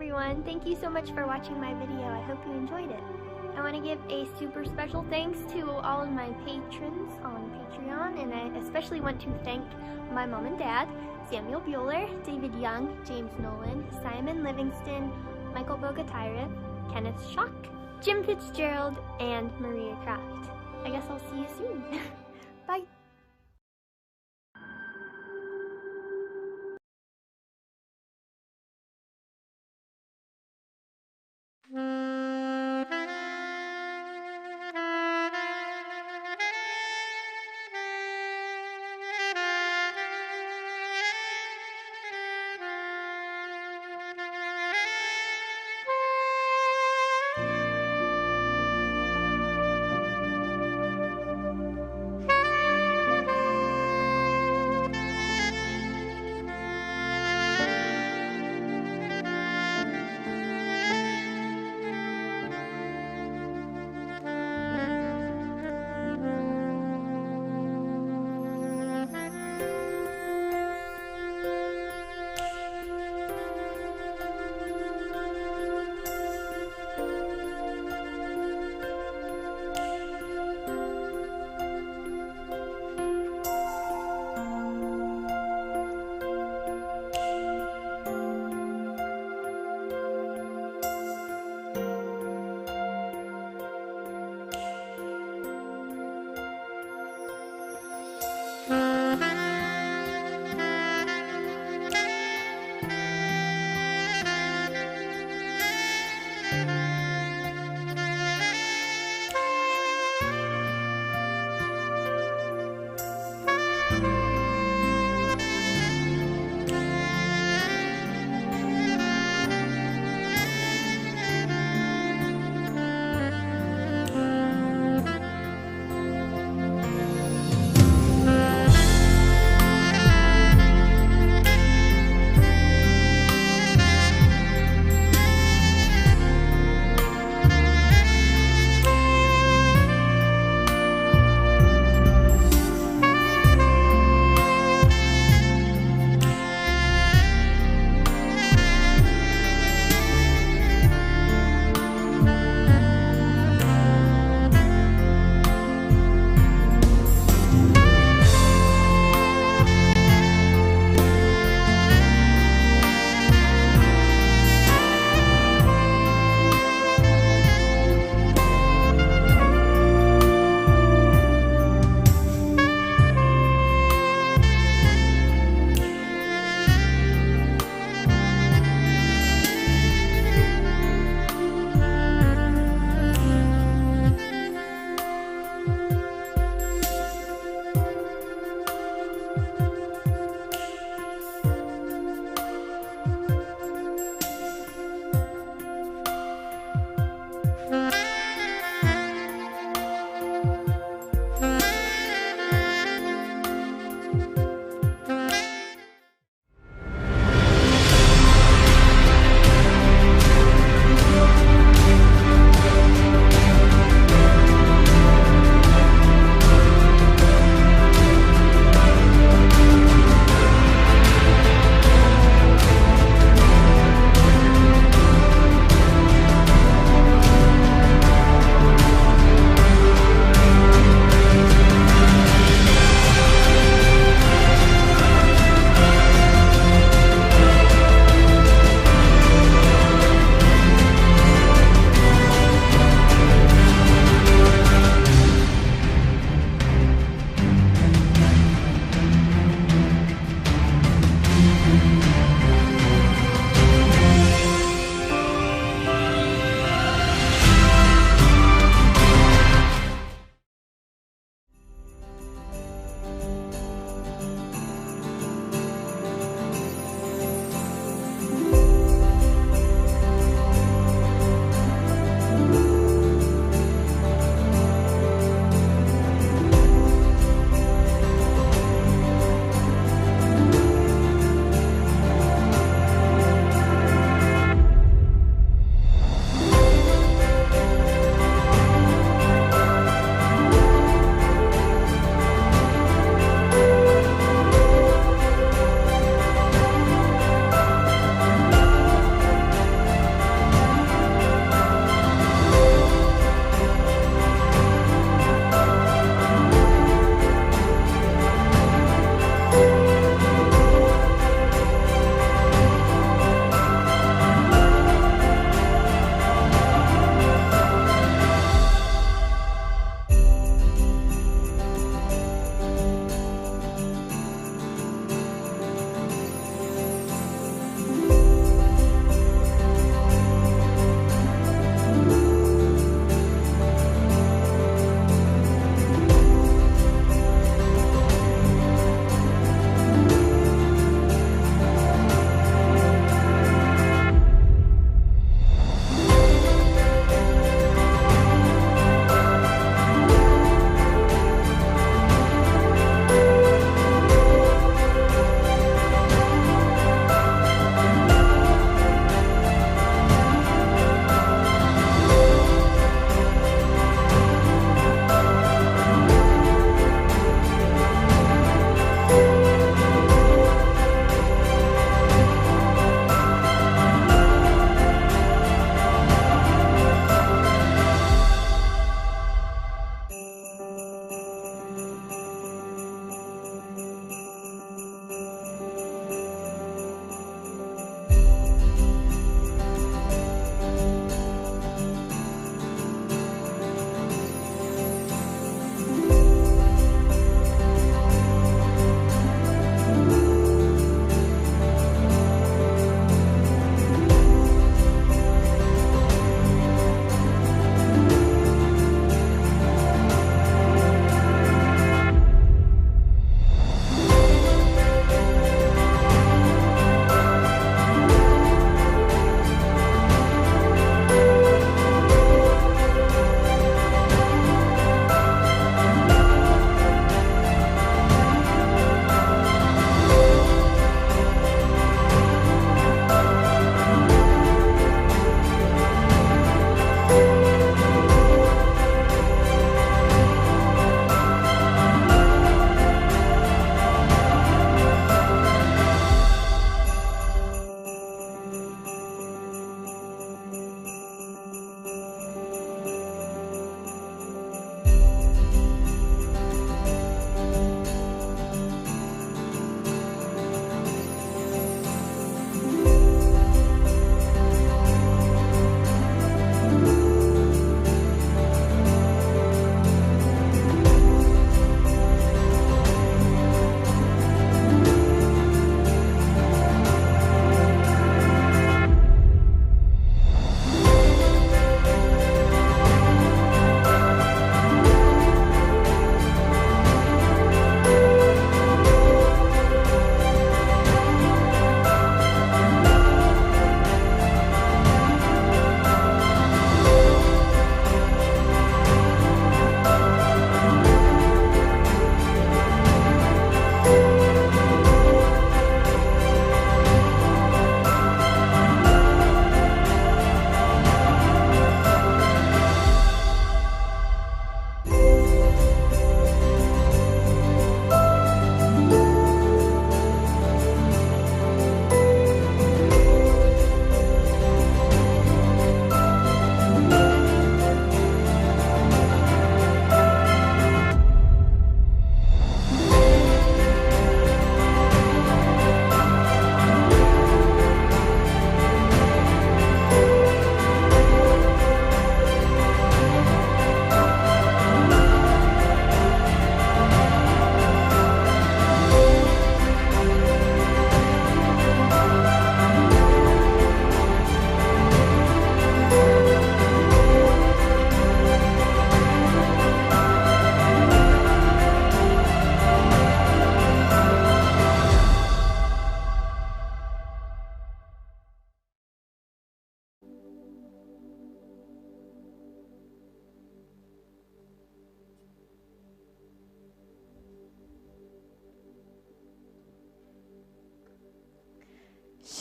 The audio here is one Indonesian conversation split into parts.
everyone. Thank you so much for watching my video. I hope you enjoyed it. I want to give a super special thanks to all of my patrons on Patreon, and I especially want to thank my mom and dad, Samuel Bueller, David Young, James Nolan, Simon Livingston, Michael Bogatyrith, Kenneth Schock, Jim Fitzgerald, and Maria Kraft. I guess I'll see you soon. Bye.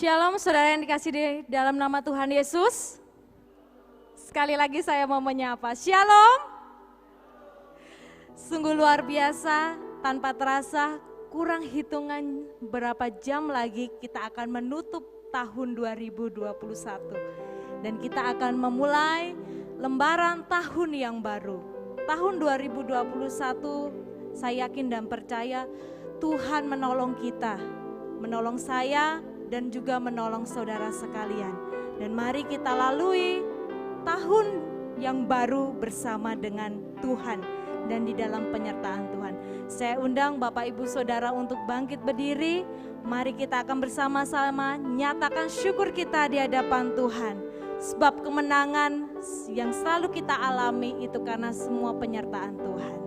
Shalom saudara yang dikasih di dalam nama Tuhan Yesus. Sekali lagi saya mau menyapa, Shalom. Sungguh luar biasa, tanpa terasa kurang hitungan berapa jam lagi kita akan menutup tahun 2021. Dan kita akan memulai lembaran tahun yang baru. Tahun 2021 saya yakin dan percaya Tuhan menolong kita, menolong saya dan juga menolong saudara sekalian. Dan mari kita lalui tahun yang baru bersama dengan Tuhan dan di dalam penyertaan Tuhan. Saya undang Bapak Ibu Saudara untuk bangkit berdiri. Mari kita akan bersama-sama nyatakan syukur kita di hadapan Tuhan. Sebab kemenangan yang selalu kita alami itu karena semua penyertaan Tuhan.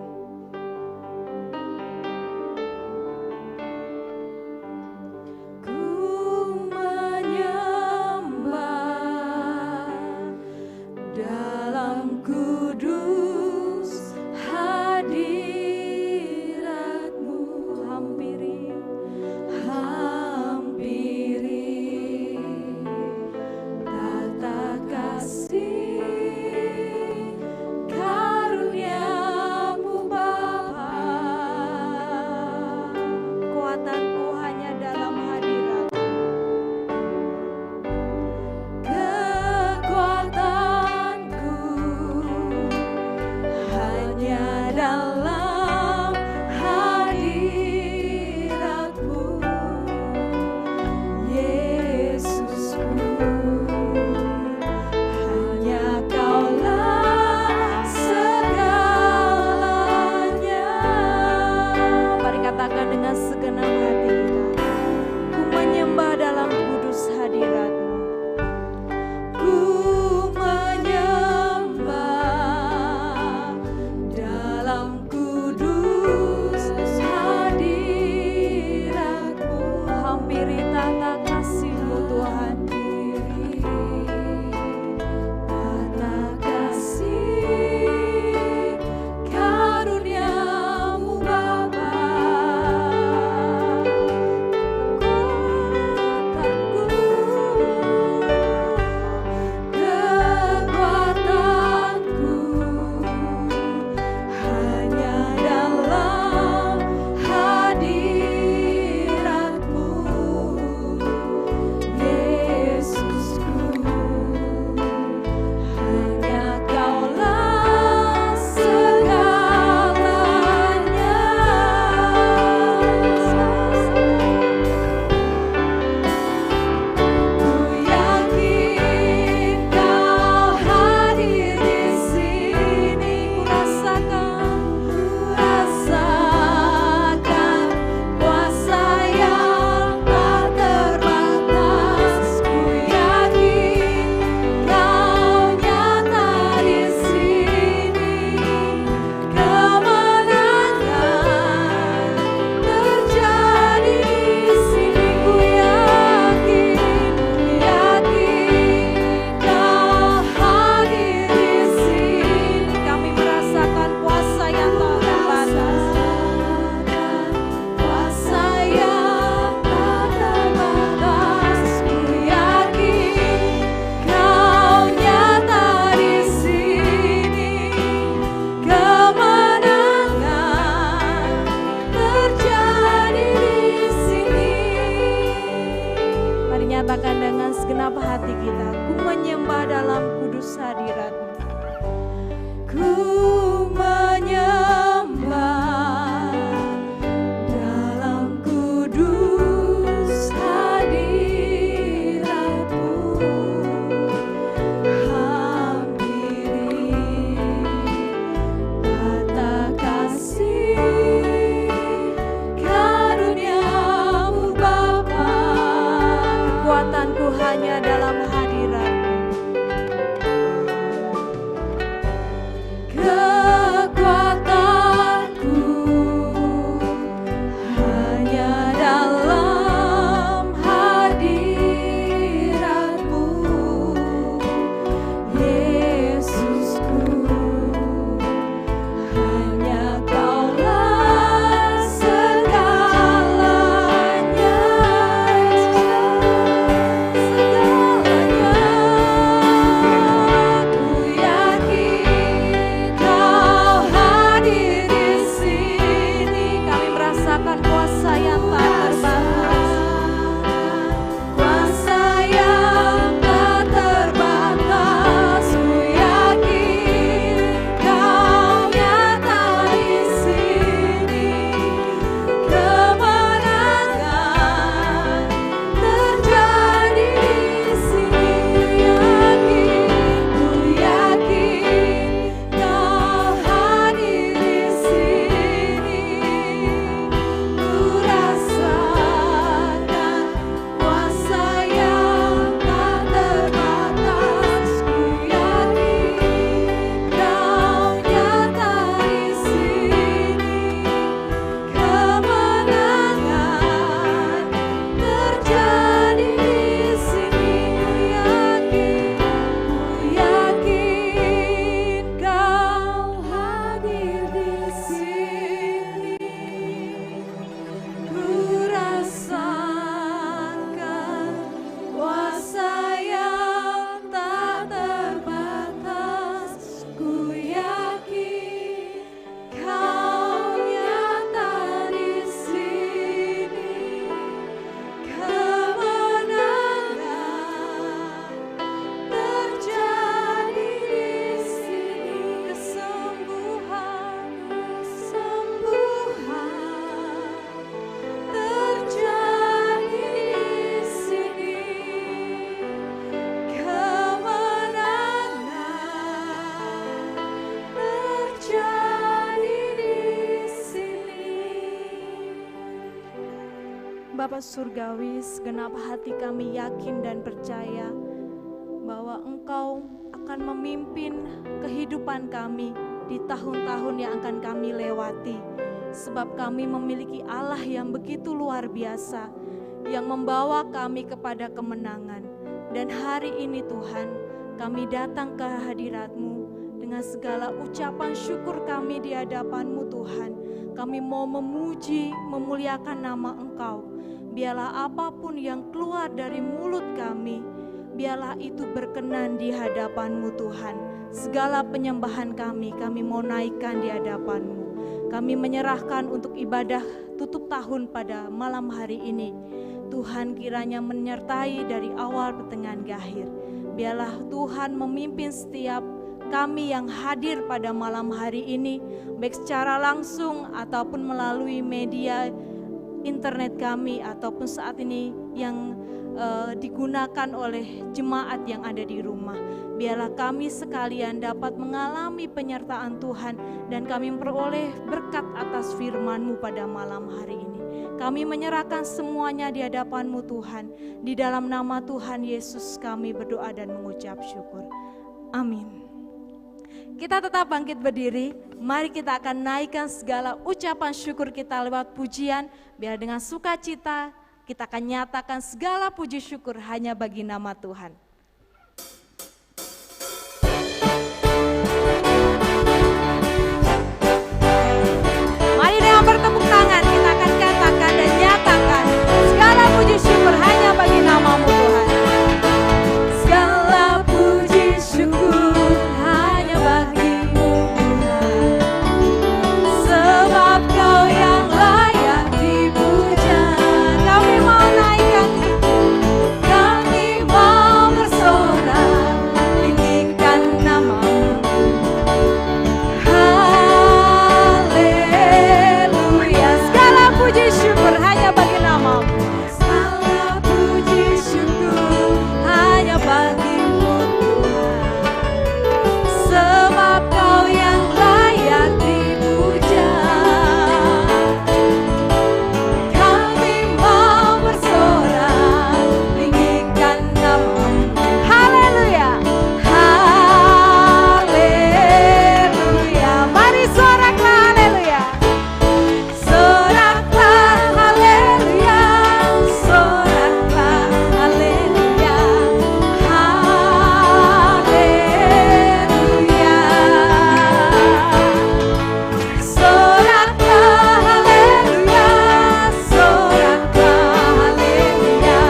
Kekuatanku hanya dalam hadirat-Mu. Bapa Surgawi, segenap hati kami yakin dan percaya bahwa Engkau akan memimpin kehidupan kami di tahun-tahun yang akan kami lewati. Sebab kami memiliki Allah yang begitu luar biasa, yang membawa kami kepada kemenangan. Dan hari ini Tuhan, kami datang ke hadirat-Mu dengan segala ucapan syukur kami di hadapan-Mu Tuhan. Kami mau memuji, memuliakan nama Engkau. Biarlah apapun yang keluar dari mulut kami, biarlah itu berkenan di hadapan-Mu Tuhan. Segala penyembahan kami mau naikkan di hadapan-Mu. Kami menyerahkan untuk ibadah tutup tahun pada malam hari ini. Tuhan kiranya menyertai dari awal pertengahan ke akhir. Biarlah Tuhan memimpin setiap kami yang hadir pada malam hari ini, baik secara langsung ataupun melalui media internet kami, ataupun saat ini yang digunakan oleh jemaat yang ada di rumah. Biarlah kami sekalian dapat mengalami penyertaan Tuhan dan kami memperoleh berkat atas firman-Mu pada malam hari ini. Kami menyerahkan semuanya di hadapan-Mu Tuhan. Di dalam nama Tuhan Yesus kami berdoa dan mengucap syukur. Amin. Kita tetap bangkit berdiri, mari kita akan naikkan segala ucapan syukur kita lewat pujian, biar dengan sukacita kita akan nyatakan segala puji syukur hanya bagi nama Tuhan. Mari dengan bertepuk tangan kita akan katakan dan nyatakan segala puji syukur hanya bagi nama-Mu Tuhan. Segala puji syukur hanya bagi-Mu Tuhan, sebab Kau yang layak dipuja. Kami mau naikkan, kami mau bersorak, tinggikan nama-Mu. Haleluya. Segala puji syukur hanya bagi nama-Mu. Segala puji syukur hanya bagi-Mu Tuhan, sebab Kau yang layak dipuja. Kami mau bersorak, tinggikan nama-Mu. Haleluya. Haleluya. Mari soraklah haleluya. Soraklah haleluya. Soraklah haleluya. Haleluya. Soraklah haleluya. Soraklah haleluya.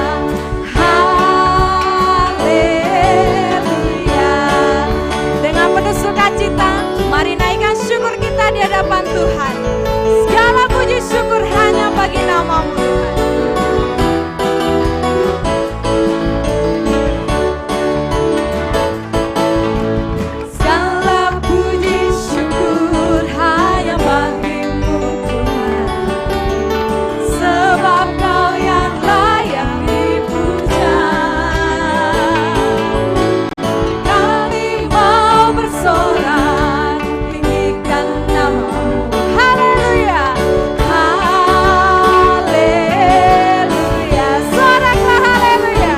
Haleluya. Dengan penuh sukacita, mari naikkan syukur kita di hadapan Tuhan. Segala puji syukur hanya bagi nama-Mu Tuhan. Segala puji syukur hanya bagi-Mu Tuhan, sebab Kau yang layak dipuja. Kami mau bersorak, tinggikan nama-Mu. Haleluya. Haleluya. Soraklah haleluya.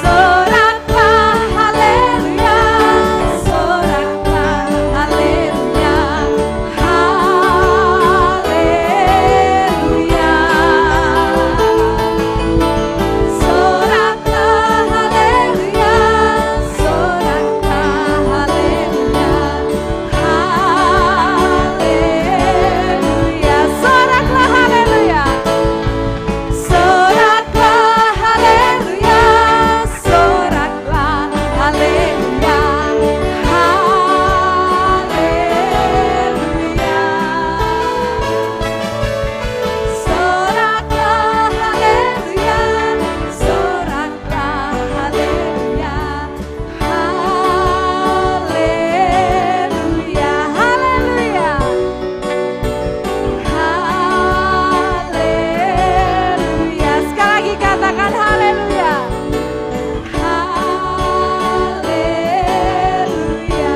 Soraklah haleluya. Soraklah haleluya. Haleluya. Soraklah haleluya. Soraklah haleluya. Haleluya. Soraklah haleluya. Soraklah haleluya. Soraklah haleluya. Haleluya. Soraklah haleluya. Soraklah haleluya. Haleluya. Haleluya. Haleluya. Sekali lagi katakan haleluya. Haleluya.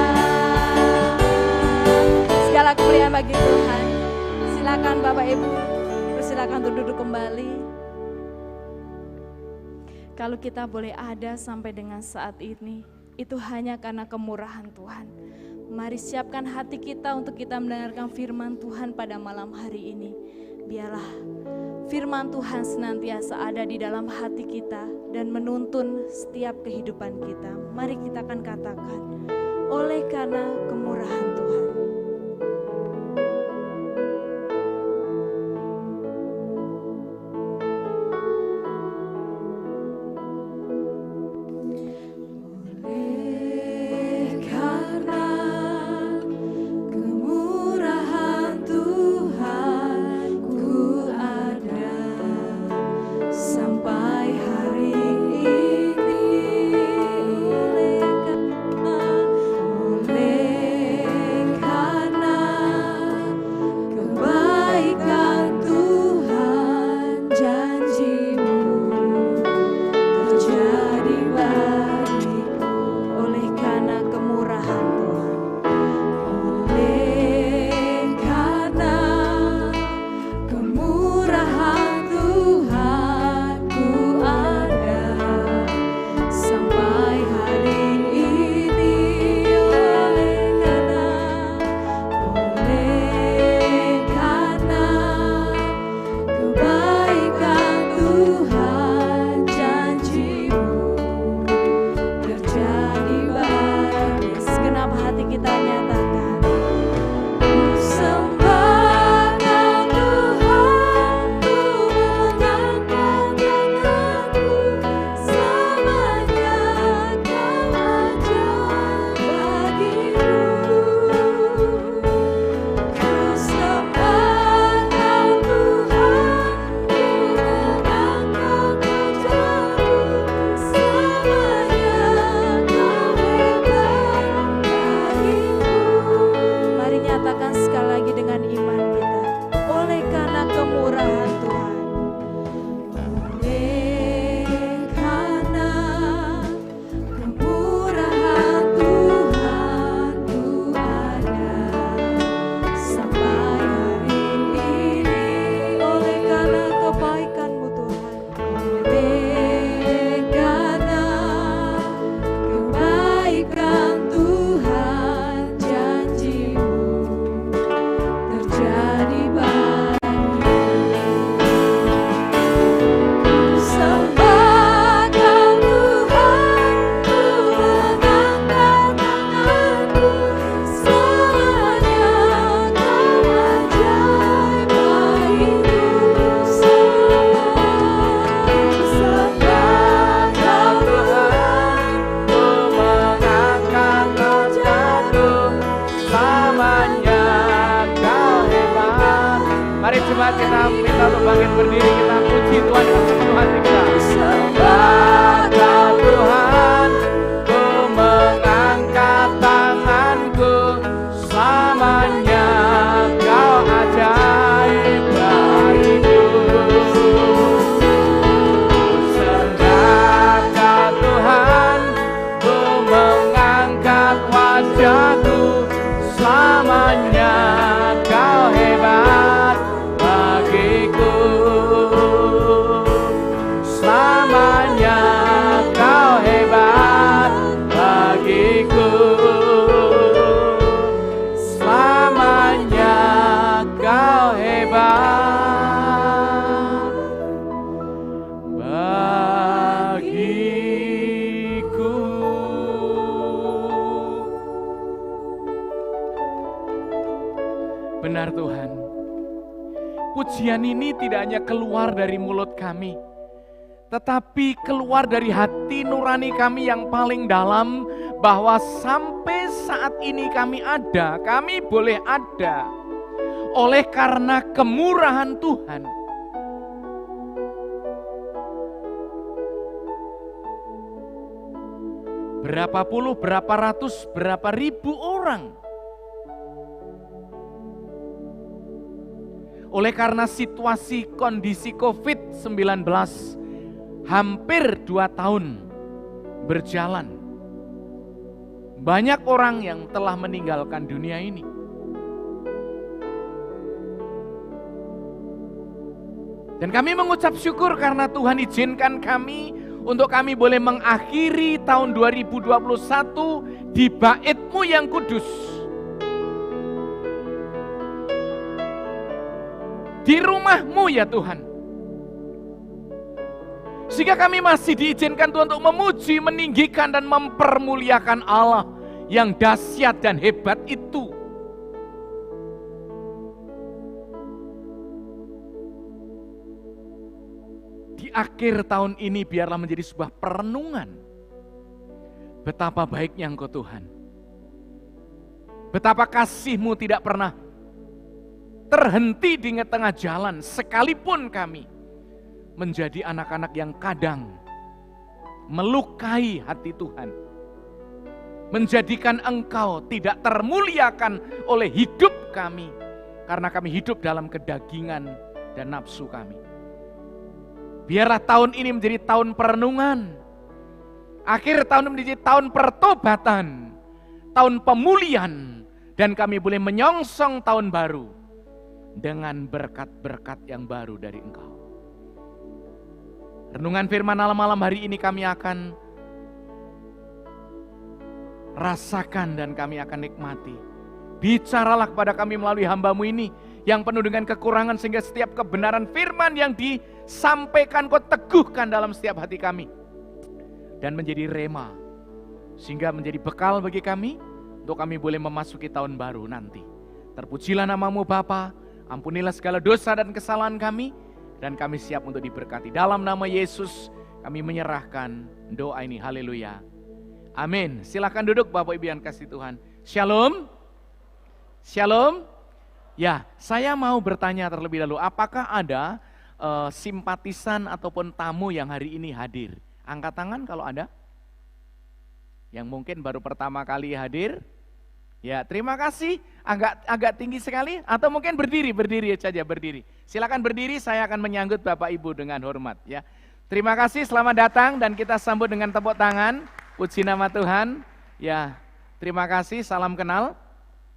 Segala kemuliaan bagi Tuhan. Silakan Bapak Ibu, bersilakan silakan untuk duduk kembali. Kalau kita boleh ada sampai dengan saat ini, itu hanya karena kemurahan Tuhan. Mari siapkan hati kita untuk kita mendengarkan firman Tuhan pada malam hari ini. Biarlah firman Tuhan senantiasa ada di dalam hati kita dan menuntun setiap kehidupan kita. Mari kita akan katakan, oleh karena kemurahan Tuhan. Benar Tuhan, pujian ini tidak hanya keluar dari mulut kami, tetapi keluar dari hati nurani kami yang paling dalam, bahwa sampai saat ini kami boleh ada, oleh karena kemurahan Tuhan. Berapa puluh, berapa ratus, berapa ribu orang. Oleh karena situasi kondisi COVID-19 hampir 2 tahun berjalan, banyak orang yang telah meninggalkan dunia ini. Dan kami mengucap syukur karena Tuhan izinkan kami untuk kami boleh mengakhiri tahun 2021 di bait-Mu yang kudus. Di rumah-Mu ya Tuhan. Sehingga kami masih diizinkan Tuhan untuk memuji, meninggikan dan mempermuliakan Allah yang dahsyat dan hebat itu. Di akhir tahun ini biarlah menjadi sebuah perenungan. Betapa baiknya Engkau Tuhan. Betapa kasih-Mu tidak pernah terhenti di tengah jalan, sekalipun kami menjadi anak-anak yang kadang melukai hati Tuhan. Menjadikan Engkau tidak termuliakan oleh hidup kami. Karena kami hidup dalam kedagingan dan nafsu kami. Biarlah tahun ini menjadi tahun perenungan. Akhir tahun ini menjadi tahun pertobatan. Tahun pemulihan. Dan kami boleh menyongsong tahun baru. Dengan berkat-berkat yang baru dari Engkau. Renungan firman Allah malam hari ini kami akan rasakan dan kami akan nikmati. Bicaralah kepada kami melalui hamba-Mu ini yang penuh dengan kekurangan sehingga setiap kebenaran firman yang disampaikan Kau teguhkan dalam setiap hati kami. Dan menjadi rema sehingga menjadi bekal bagi kami untuk kami boleh memasuki tahun baru nanti. Terpujilah nama-Mu Bapa, ampunilah segala dosa dan kesalahan kami. Dan kami siap untuk diberkati. Dalam nama Yesus kami menyerahkan doa ini. Haleluya. Amin. Silakan duduk Bapak Ibu yang kasih Tuhan. Shalom. Shalom. Ya, saya mau bertanya terlebih dahulu. Apakah ada simpatisan ataupun tamu yang hari ini hadir? Angkat tangan kalau ada. Yang mungkin baru pertama kali hadir. Ya, terima kasih. Agak tinggi sekali atau mungkin berdiri saja berdiri. Silakan berdiri, saya akan menyambut Bapak Ibu dengan hormat ya. Terima kasih, selamat datang dan kita sambut dengan tepuk tangan. Puji nama Tuhan. Ya, terima kasih, salam kenal.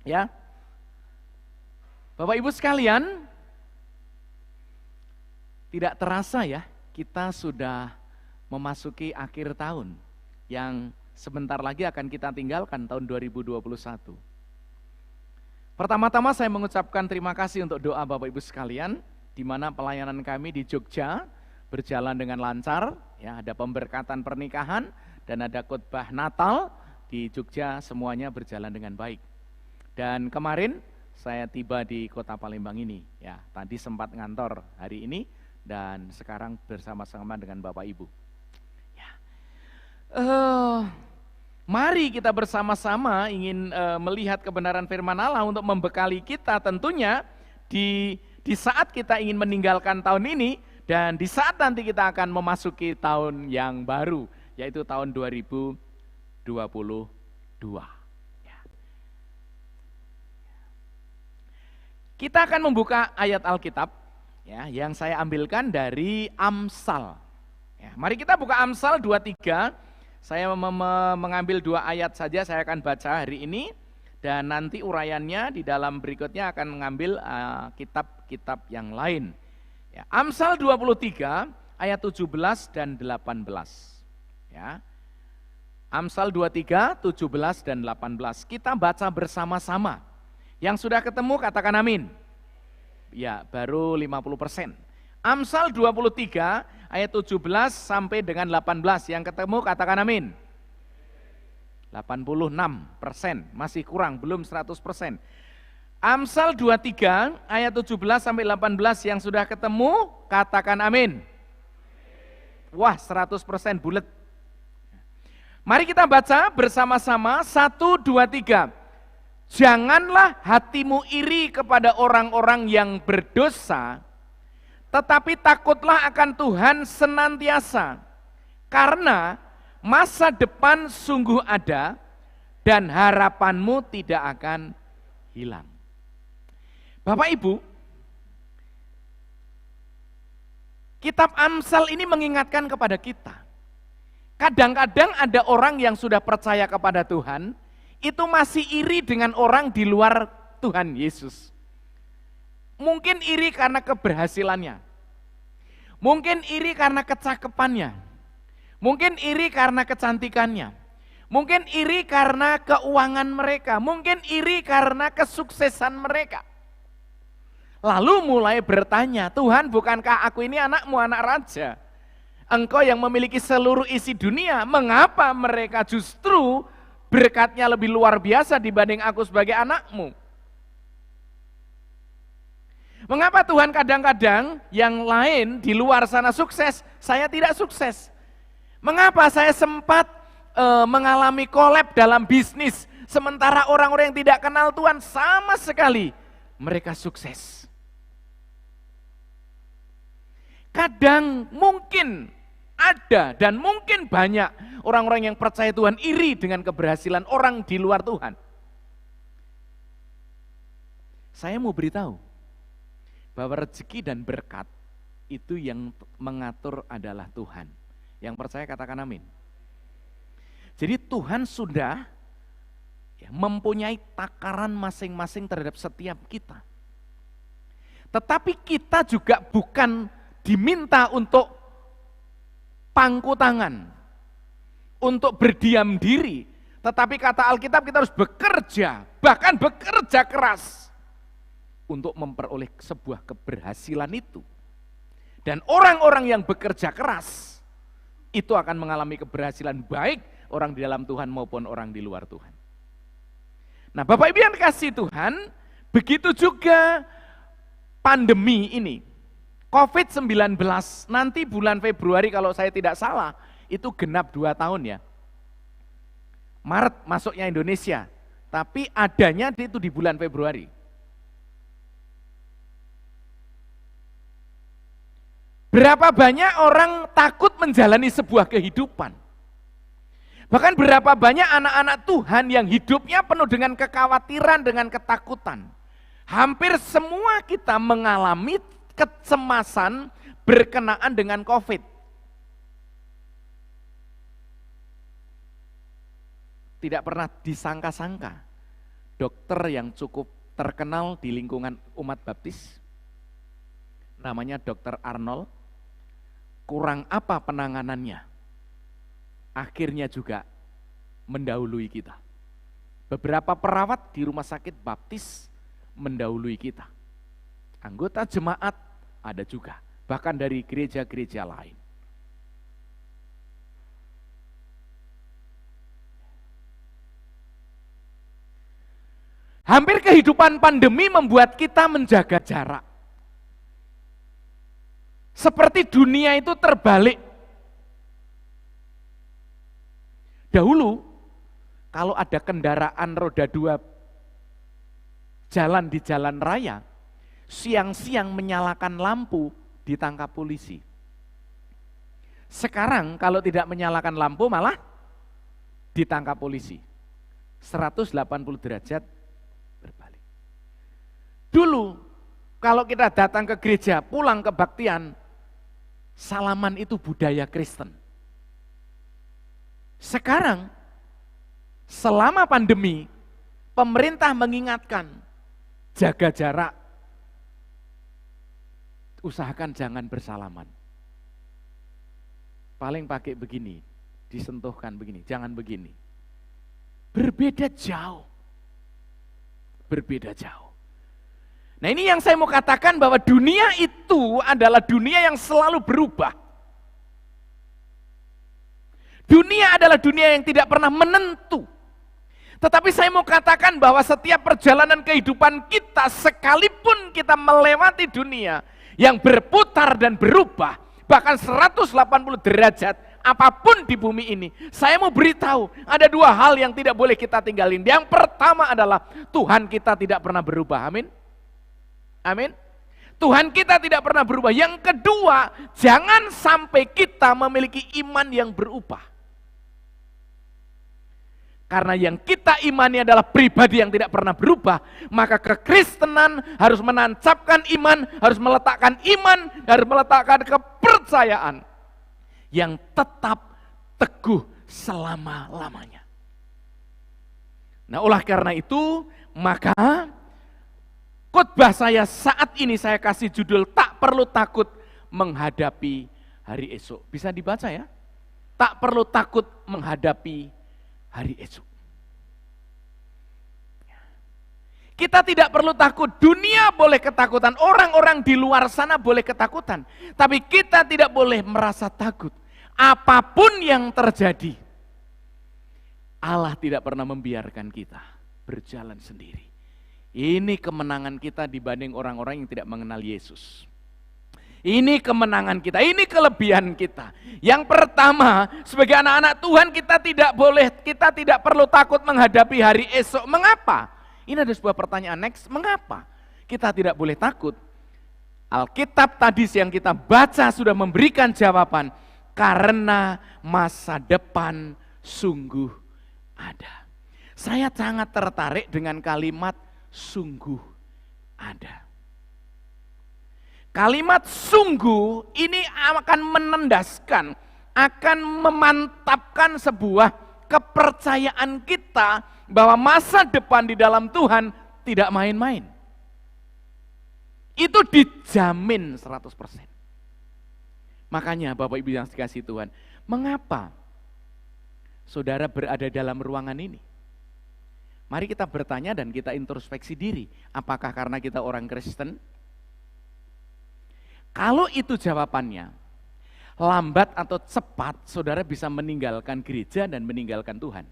Ya. Bapak Ibu sekalian, tidak terasa ya, kita sudah memasuki akhir tahun yang sebentar lagi akan kita tinggalkan tahun 2021. Pertama-tama saya mengucapkan terima kasih untuk doa Bapak Ibu sekalian, di mana pelayanan kami di Jogja berjalan dengan lancar, ya ada pemberkatan pernikahan dan ada khotbah Natal di Jogja, semuanya berjalan dengan baik. Dan kemarin saya tiba di kota Palembang ini, ya tadi sempat ngantor hari ini dan sekarang bersama-sama dengan Bapak Ibu. Ya. Mari kita bersama-sama ingin melihat kebenaran firman Allah untuk membekali kita tentunya di saat kita ingin meninggalkan tahun ini dan di saat nanti kita akan memasuki tahun yang baru, yaitu tahun 2022. Ya. Kita akan membuka ayat Alkitab ya, yang saya ambilkan dari Amsal. Ya, mari kita buka Amsal 23. Saya mengambil 2 ayat saja, saya akan baca hari ini dan nanti uraiannya di dalam berikutnya akan mengambil kitab-kitab yang lain. Ya, Amsal 23 ayat 17 dan 18. Ya. Amsal 23, 17 dan 18. Kita baca bersama-sama. Yang sudah ketemu katakan amin. Ya, baru 50%. Amsal 23 ayat 17 sampai dengan 18. Yang ketemu katakan amin. 86%, masih kurang, belum 100%. Amsal 23 ayat 17 sampai 18 yang sudah ketemu katakan amin. Wah, 100% bulet. Mari kita baca bersama-sama 1, 2, 3. Janganlah hatimu iri kepada orang-orang yang berdosa, tetapi takutlah akan Tuhan senantiasa, karena masa depan sungguh ada dan harapanmu tidak akan hilang. Bapak Ibu, kitab Amsal ini mengingatkan kepada kita. Kadang-kadang ada orang yang sudah percaya kepada Tuhan, itu masih iri dengan orang di luar Tuhan Yesus. Mungkin iri karena keberhasilannya. Mungkin iri karena kecakapannya. Mungkin iri karena kecantikannya. Mungkin iri karena keuangan mereka. Mungkin iri karena kesuksesan mereka. Lalu mulai bertanya, Tuhan, bukankah aku ini anakmu, anak raja? Engkau yang memiliki seluruh isi dunia, mengapa mereka justru berkatnya lebih luar biasa dibanding aku sebagai anakmu? Mengapa Tuhan kadang-kadang yang lain di luar sana sukses, saya tidak sukses? Mengapa saya sempat mengalami collab dalam bisnis, sementara orang-orang yang tidak kenal Tuhan sama sekali mereka sukses? Kadang mungkin ada dan mungkin banyak orang-orang yang percaya Tuhan iri dengan keberhasilan orang di luar Tuhan. Saya mau beritahu bahwa rezeki dan berkat itu yang mengatur adalah Tuhan. Yang percaya katakan amin. Jadi Tuhan sudah mempunyai takaran masing-masing terhadap setiap kita. Tetapi kita juga bukan diminta untuk pangku tangan, untuk berdiam diri. Tetapi kata Alkitab kita harus bekerja, bahkan bekerja keras untuk memperoleh sebuah keberhasilan itu. Dan orang-orang yang bekerja keras itu akan mengalami keberhasilan, baik orang di dalam Tuhan maupun orang di luar Tuhan. Nah, Bapak Ibu yang kasih Tuhan, begitu juga pandemi ini. COVID-19 nanti bulan Februari kalau saya tidak salah, itu genap 2 tahun ya. Maret masuknya Indonesia, tapi adanya itu di bulan Februari. Berapa banyak orang takut menjalani sebuah kehidupan. Bahkan berapa banyak anak-anak Tuhan yang hidupnya penuh dengan kekhawatiran, dengan ketakutan. Hampir semua kita mengalami kecemasan berkenaan dengan COVID. Tidak pernah disangka-sangka, dokter yang cukup terkenal di lingkungan umat baptis, namanya Dr. Arnold, kurang apa penanganannya, akhirnya juga mendahului kita. Beberapa perawat di rumah sakit baptis mendahului kita. Anggota jemaat ada juga, bahkan dari gereja-gereja lain. Hampir kehidupan pandemi membuat kita menjaga jarak. Seperti dunia itu terbalik. Dahulu, kalau ada kendaraan roda 2 jalan di jalan raya, siang-siang menyalakan lampu ditangkap polisi. Sekarang kalau tidak menyalakan lampu malah ditangkap polisi. 180 derajat berbalik. Dulu kalau kita datang ke gereja, pulang kebaktian, salaman itu budaya Kristen. Sekarang selama pandemi, pemerintah mengingatkan jaga jarak, usahakan jangan bersalaman. Paling pakai begini, disentuhkan begini, jangan begini. Berbeda jauh. Berbeda jauh. Nah, ini yang saya mau katakan bahwa dunia itu adalah dunia yang selalu berubah. Dunia adalah dunia yang tidak pernah menentu. Tetapi saya mau katakan bahwa setiap perjalanan kehidupan kita, sekalipun kita melewati dunia yang berputar dan berubah, bahkan 180 derajat, apapun di bumi ini, saya mau beritahu, ada 2 hal yang tidak boleh kita tinggalin. Yang pertama adalah Tuhan kita tidak pernah berubah, amin? Amin? Tuhan kita tidak pernah berubah. Yang kedua, jangan sampai kita memiliki iman yang berubah. Karena yang kita imani adalah pribadi yang tidak pernah berubah, maka kekristenan harus menancapkan iman, harus meletakkan iman, harus meletakkan kepercayaan yang tetap teguh selama-lamanya. Nah, oleh karena itu, maka khotbah saya saat ini saya kasih judul tak perlu takut menghadapi hari esok. Bisa dibaca ya? Tak perlu takut menghadapi hari esok. Kita tidak perlu takut, dunia boleh ketakutan, orang-orang di luar sana boleh ketakutan. Tapi kita tidak boleh merasa takut. Apapun yang terjadi, Allah tidak pernah membiarkan kita berjalan sendiri. Ini kemenangan kita dibanding orang-orang yang tidak mengenal Yesus. Ini kemenangan kita, ini kelebihan kita. Yang pertama, sebagai anak-anak Tuhan kita tidak perlu takut menghadapi hari esok. Mengapa? Ini ada sebuah pertanyaan next, mengapa kita tidak boleh takut? Alkitab tadi yang kita baca sudah memberikan jawaban, karena masa depan sungguh ada. Saya sangat tertarik dengan kalimat sungguh ada. Kalimat sungguh ini akan menendaskan, akan memantapkan sebuah kepercayaan kita bahwa masa depan di dalam Tuhan tidak main-main. Itu dijamin 100%. Makanya Bapak Ibu yang dikasihi Tuhan, mengapa saudara berada dalam ruangan ini? Mari kita bertanya dan kita introspeksi diri. Apakah karena kita orang Kristen? Kalau itu jawabannya, lambat atau cepat saudara bisa meninggalkan gereja dan meninggalkan Tuhan.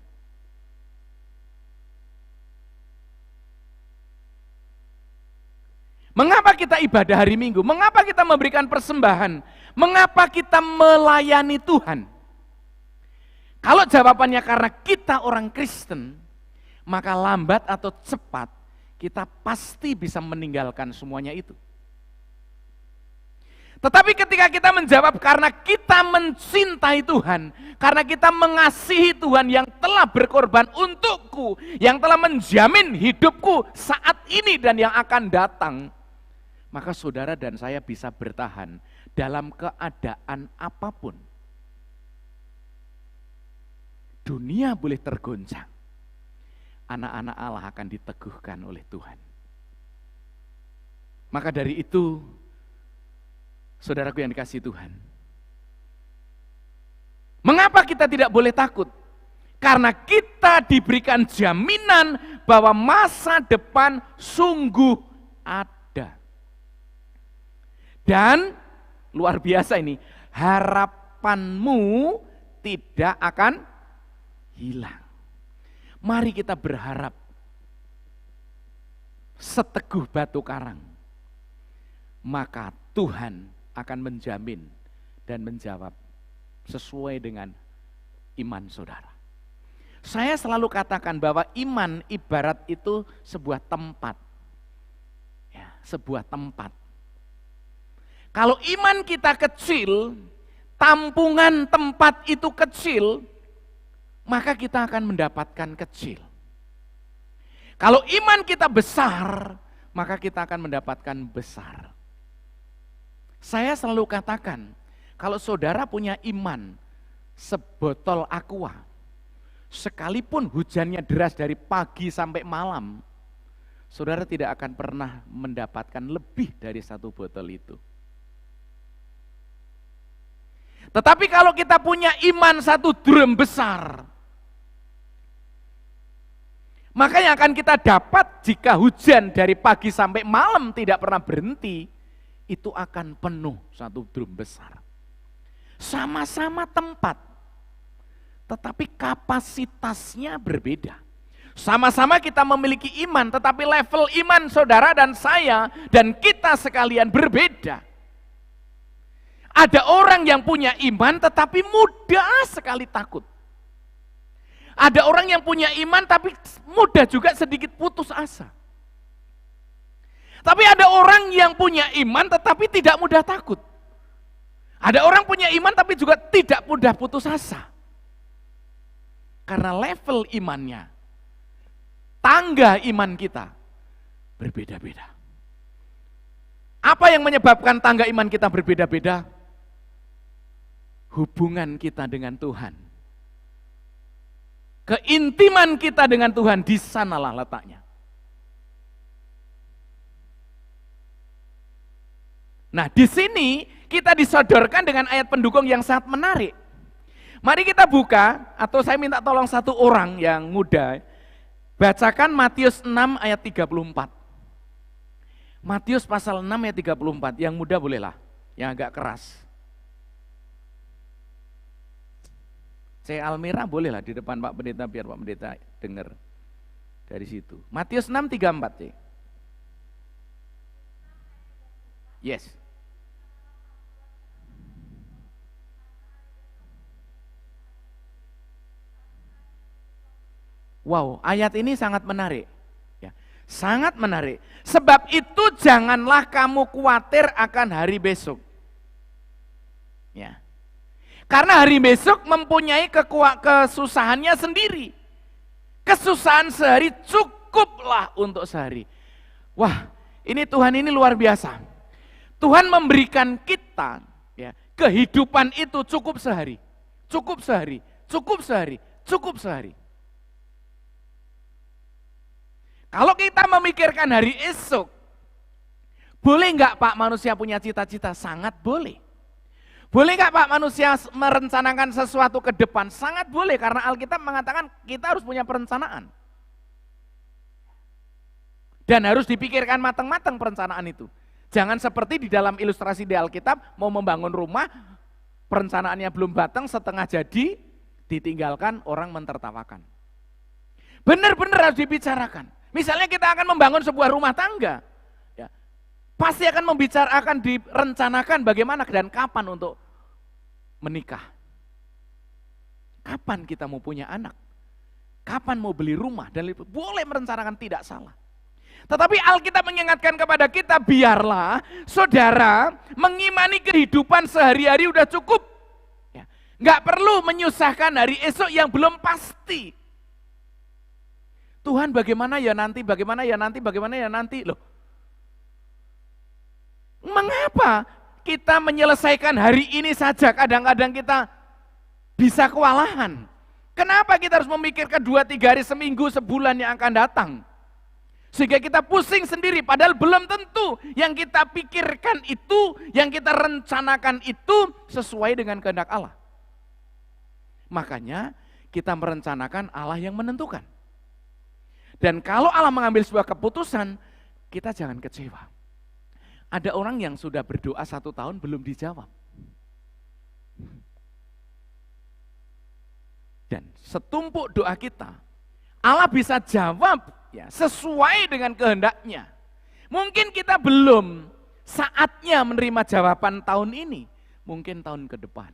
Mengapa kita ibadah hari Minggu? Mengapa kita memberikan persembahan? Mengapa kita melayani Tuhan? Kalau jawabannya karena kita orang Kristen, maka lambat atau cepat kita pasti bisa meninggalkan semuanya itu. Tetapi ketika kita menjawab karena kita mencintai Tuhan, karena kita mengasihi Tuhan yang telah berkorban untukku, yang telah menjamin hidupku saat ini dan yang akan datang, maka saudara dan saya bisa bertahan dalam keadaan apapun. Dunia boleh tergoncang, anak-anak Allah akan diteguhkan oleh Tuhan. Maka dari itu, saudaraku yang dikasihi Tuhan, mengapa kita tidak boleh takut? Karena kita diberikan jaminan bahwa masa depan sungguh ada. Dan luar biasa ini, harapanmu tidak akan hilang. Mari kita berharap seteguh batu karang, maka Tuhan akan menjamin dan menjawab sesuai dengan iman saudara. Saya selalu katakan bahwa iman ibarat itu sebuah tempat. Ya, sebuah tempat. Kalau iman kita kecil, tampungan tempat itu kecil, maka kita akan mendapatkan kecil. Kalau iman kita besar, maka kita akan mendapatkan besar. Saya selalu katakan, kalau saudara punya iman sebotol aqua, sekalipun hujannya deras dari pagi sampai malam, saudara tidak akan pernah mendapatkan lebih dari satu botol itu. Tetapi kalau kita punya iman satu drum besar, maka yang akan kita dapat jika hujan dari pagi sampai malam tidak pernah berhenti, itu akan penuh satu drum besar. Sama-sama tempat, tetapi kapasitasnya berbeda. Sama-sama kita memiliki iman, tetapi level iman saudara dan saya dan kita sekalian berbeda. Ada orang yang punya iman tetapi mudah sekali takut. Ada orang yang punya iman tapi mudah juga sedikit putus asa. Tapi ada orang yang punya iman tetapi tidak mudah takut. Ada orang punya iman tapi juga tidak mudah putus asa. Karena level imannya, tangga iman kita berbeda-beda. Apa yang menyebabkan tangga iman kita berbeda-beda? Hubungan kita dengan Tuhan. Keintiman kita dengan Tuhan, di sanalah letaknya. Nah, di sini kita disodorkan dengan ayat pendukung yang sangat menarik. Mari kita buka, atau saya minta tolong satu orang yang muda, bacakan Matius 6 ayat 34. Matius pasal 6 ayat 34, yang muda bolehlah, yang agak keras. C. Almira bolehlah di depan Pak Pendeta, biar Pak Pendeta dengar dari situ. Matius 6, 34 C. Yes. Wow, ayat ini sangat menarik. Ya, sangat menarik. Sebab itu janganlah kamu khawatir akan hari besok. Ya. Karena hari besok mempunyai kesusahannya sendiri. Kesusahan sehari cukuplah untuk sehari. Wah, ini Tuhan ini luar biasa. Tuhan memberikan kita ya, kehidupan itu cukup sehari. Cukup sehari, cukup sehari, cukup sehari. Kalau kita memikirkan hari esok, boleh enggak Pak manusia punya cita-cita? Sangat boleh. Boleh enggak Pak manusia merencanakan sesuatu ke depan? Sangat boleh, karena Alkitab mengatakan kita harus punya perencanaan. Dan harus dipikirkan matang-matang perencanaan itu. Jangan seperti di dalam ilustrasi di Alkitab, mau membangun rumah, perencanaannya belum batang, setengah jadi, ditinggalkan, orang mentertawakan. Benar-benar harus dibicarakan. Misalnya kita akan membangun sebuah rumah tangga, ya, pasti akan membicarakan, direncanakan bagaimana dan kapan untuk menikah. Kapan kita mau punya anak, kapan mau beli rumah, dan boleh merencanakan, tidak salah. Tetapi Alkitab mengingatkan kepada kita, biarlah saudara mengimani kehidupan sehari-hari udah cukup. Ya, nggak perlu menyusahkan hari esok yang belum pasti. Tuhan bagaimana ya nanti, bagaimana ya nanti, bagaimana ya nanti. Loh, mengapa kita menyelesaikan hari ini saja kadang-kadang kita bisa kewalahan? Kenapa kita harus memikirkan 2-3 hari, seminggu, sebulan yang akan datang? Sehingga kita pusing sendiri, padahal belum tentu yang kita pikirkan itu, yang kita rencanakan itu sesuai dengan kehendak Allah. Makanya kita merencanakan, Allah yang menentukan. Dan kalau Allah mengambil sebuah keputusan, kita jangan kecewa. Ada orang yang sudah berdoa 1 tahun belum dijawab. Dan setumpuk doa kita, Allah bisa jawab ya, sesuai dengan kehendaknya. Mungkin kita belum saatnya menerima jawaban tahun ini, mungkin tahun ke depan.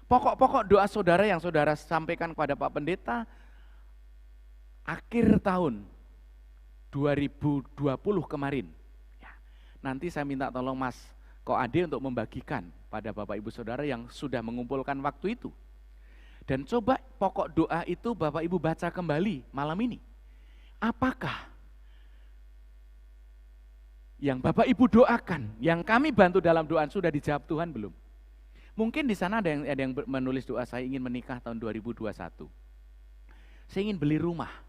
Pokok-pokok doa saudara yang saudara sampaikan kepada Pak Pendeta, akhir tahun 2020 kemarin, ya, nanti saya minta tolong Mas Ko Ade untuk membagikan pada Bapak Ibu Saudara yang sudah mengumpulkan waktu itu. Dan coba pokok doa itu Bapak Ibu baca kembali malam ini. Apakah yang Bapak Ibu doakan, yang kami bantu dalam doa sudah dijawab Tuhan belum? Mungkin di sana ada yang menulis doa, saya ingin menikah tahun 2021. Saya ingin beli rumah.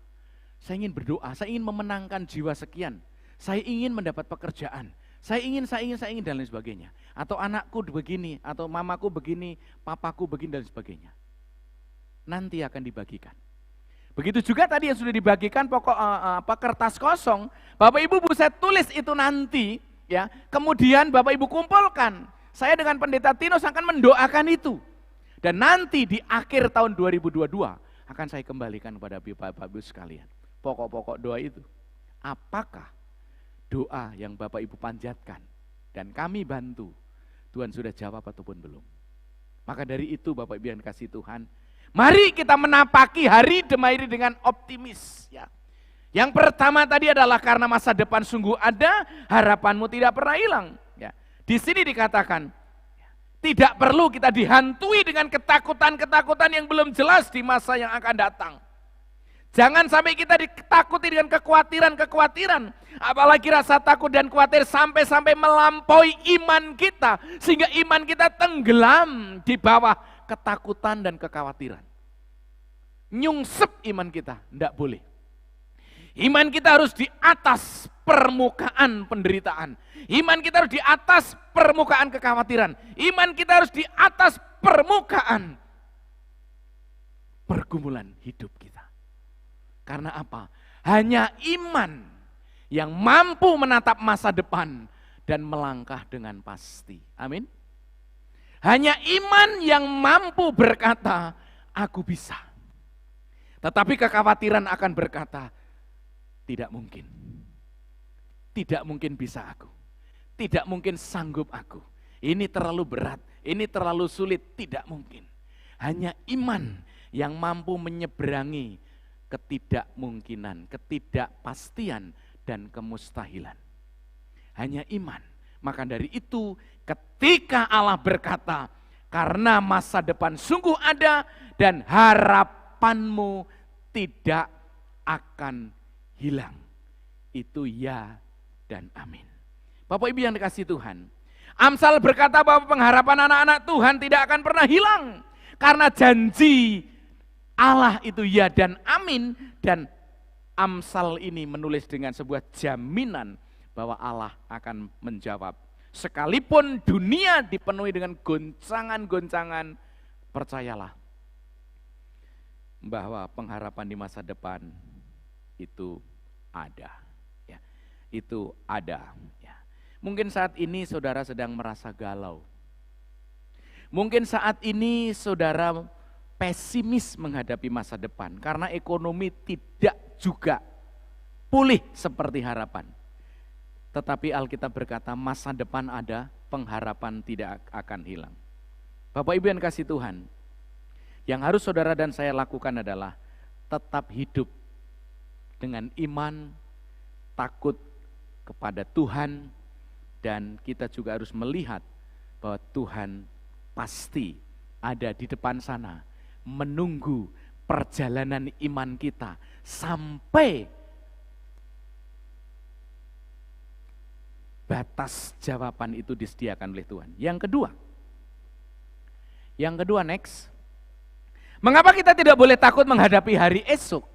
Saya ingin berdoa, saya ingin memenangkan jiwa sekian, saya ingin mendapat pekerjaan, saya ingin, dan lain sebagainya. Atau anakku begini, atau mamaku begini, papaku begini, dan sebagainya. Nanti akan dibagikan. Begitu juga tadi yang sudah dibagikan pokok kertas kosong, Bapak Ibu bisa tulis itu nanti, ya. Kemudian Bapak Ibu kumpulkan. Saya dengan Pendeta Tinus akan mendoakan itu. Dan nanti di akhir tahun 2022 akan saya kembalikan kepada Bapak Ibu sekalian. Pokok-pokok doa itu. Apakah doa yang Bapak Ibu panjatkan dan kami bantu, Tuhan sudah jawab ataupun belum? Maka dari itu Bapak Ibu yang kasih Tuhan, mari kita menapaki hari demi hari dengan optimis. Ya. Yang pertama tadi adalah karena masa depan sungguh ada, harapanmu tidak pernah hilang. Ya. Di sini dikatakan, tidak perlu kita dihantui dengan ketakutan-ketakutan yang belum jelas di masa yang akan datang. Jangan sampai kita ditakuti dengan kekhawatiran-kekhawatiran, apalagi rasa takut dan khawatir sampai melampaui iman kita, sehingga iman kita tenggelam di bawah ketakutan dan kekhawatiran. Nyungsep iman kita, tidak boleh. Iman kita harus di atas permukaan penderitaan. Iman kita harus di atas permukaan kekhawatiran. Iman kita harus di atas permukaan pergumulan hidup kita. Karena apa? Hanya iman yang mampu menatap masa depan dan melangkah dengan pasti. Amin. Hanya iman yang mampu berkata, aku bisa. Tetapi kekhawatiran akan berkata, tidak mungkin. Tidak mungkin bisa aku. Tidak mungkin sanggup aku. Ini terlalu berat, ini terlalu sulit, tidak mungkin. Hanya iman yang mampu menyeberangi ketidakmungkinan, ketidakpastian, dan kemustahilan. Hanya iman. Maka dari itu ketika Allah berkata, karena masa depan sungguh ada dan harapanmu tidak akan hilang. Itu ya dan amin. Bapak Ibu yang dikasihi Tuhan, Amsal berkata bahwa pengharapan anak-anak Tuhan tidak akan pernah hilang. Karena janji Allah itu ya dan amin, dan Amsal ini menulis dengan sebuah jaminan bahwa Allah akan menjawab. Sekalipun dunia dipenuhi dengan goncangan-goncangan, percayalah bahwa pengharapan di masa depan itu ada. Ya, itu ada. Ya. Mungkin saat ini saudara sedang merasa galau. Mungkin saat ini saudara pesimis menghadapi masa depan karena ekonomi tidak juga pulih seperti harapan. Tetapi Alkitab berkata masa depan ada, pengharapan tidak akan hilang. Bapak Ibu yang kasih Tuhan, yang harus saudara dan saya lakukan adalah tetap hidup dengan iman, takut kepada Tuhan, dan kita juga harus melihat bahwa Tuhan pasti ada di depan sana, menunggu perjalanan iman kita sampai batas jawaban itu disediakan oleh Tuhan. Yang kedua next. Mengapa kita tidak boleh takut menghadapi hari esok?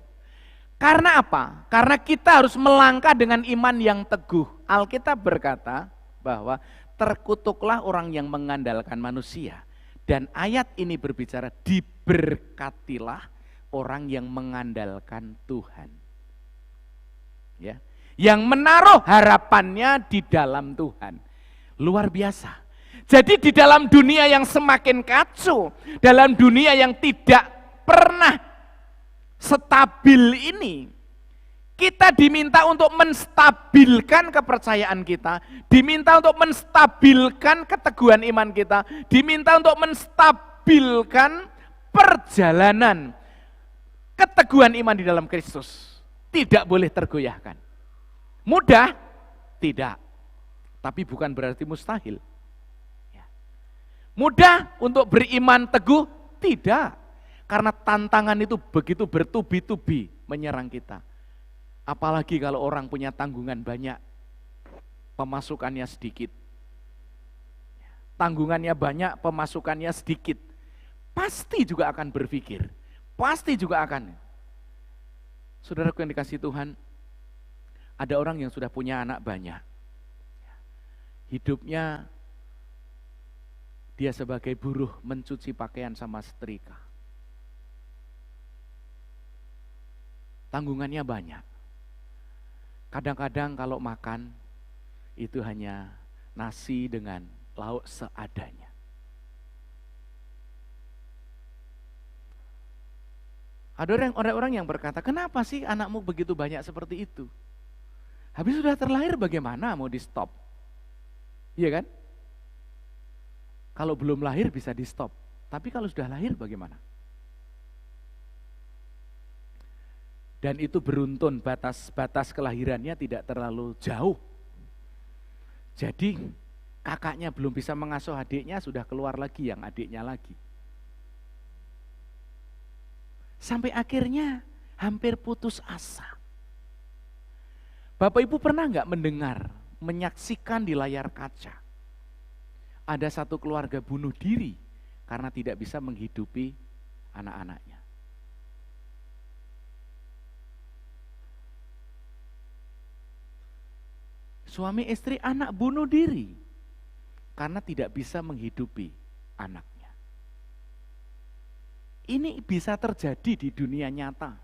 Karena apa? Karena kita harus melangkah dengan iman yang teguh. Alkitab berkata bahwa terkutuklah orang yang mengandalkan manusia. Dan ayat ini berbicara diberkatilah orang yang mengandalkan Tuhan. Ya. Yang menaruh harapannya di dalam Tuhan. Luar biasa. Jadi di dalam dunia yang semakin kacau, dalam dunia yang tidak pernah stabil ini, kita diminta untuk menstabilkan kepercayaan kita, diminta untuk menstabilkan keteguhan iman kita, diminta untuk menstabilkan perjalanan keteguhan iman di dalam Kristus. Tidak boleh tergoyahkan. Mudah? Tidak. Tapi bukan berarti mustahil. Ya. Mudah untuk beriman teguh? Tidak. Karena tantangan itu begitu bertubi-tubi menyerang kita. Apalagi kalau orang punya tanggungan banyak, pemasukannya sedikit. Tanggungannya banyak, pemasukannya sedikit. Pasti juga akan berpikir. Pasti juga akan. Saudaraku yang dikasihi Tuhan, ada orang yang sudah punya anak banyak. Hidupnya dia sebagai buruh mencuci pakaian sama setrika. Tanggungannya banyak. Kadang-kadang kalau makan itu hanya nasi dengan lauk seadanya. Ada orang yang berkata, kenapa sih anakmu begitu banyak seperti itu? Habis sudah terlahir bagaimana mau di stop? Iya kan? Kalau belum lahir bisa di stop. Tapi kalau sudah lahir bagaimana? Dan itu beruntun, batas kelahirannya tidak terlalu jauh. Jadi kakaknya belum bisa mengasuh adiknya, sudah keluar lagi yang adiknya lagi. Sampai akhirnya hampir putus asa. Bapak Ibu pernah nggak mendengar, menyaksikan di layar kaca, ada satu keluarga bunuh diri karena tidak bisa menghidupi anak-anaknya. suami istri, anak bunuh diri karena tidak bisa menghidupi anaknya. Ini bisa terjadi di dunia nyata.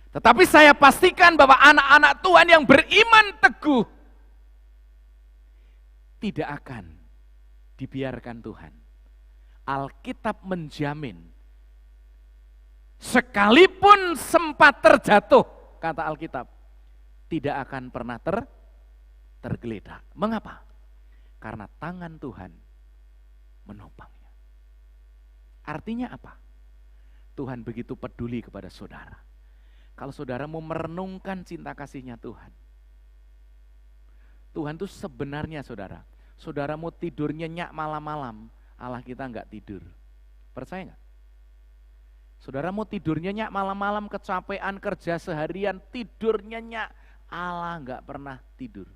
Tetapi saya pastikan bahwa anak-anak Tuhan yang beriman teguh tidak akan dibiarkan Tuhan. Alkitab menjamin, sekalipun sempat terjatuh, kata Alkitab, tidak akan pernah tergeletak. Mengapa? Karena tangan Tuhan menopangnya. Artinya apa? Tuhan begitu peduli kepada saudara. Kalau saudara mau merenungkan cinta kasihnya Tuhan. Tuhan itu sebenarnya saudara mau tidur nyenyak malam-malam, Allah kita enggak tidur. Percaya enggak? Saudara mau tidur nyenyak malam-malam, kecapean kerja seharian, tidur nyenyak, Allah enggak pernah tidur.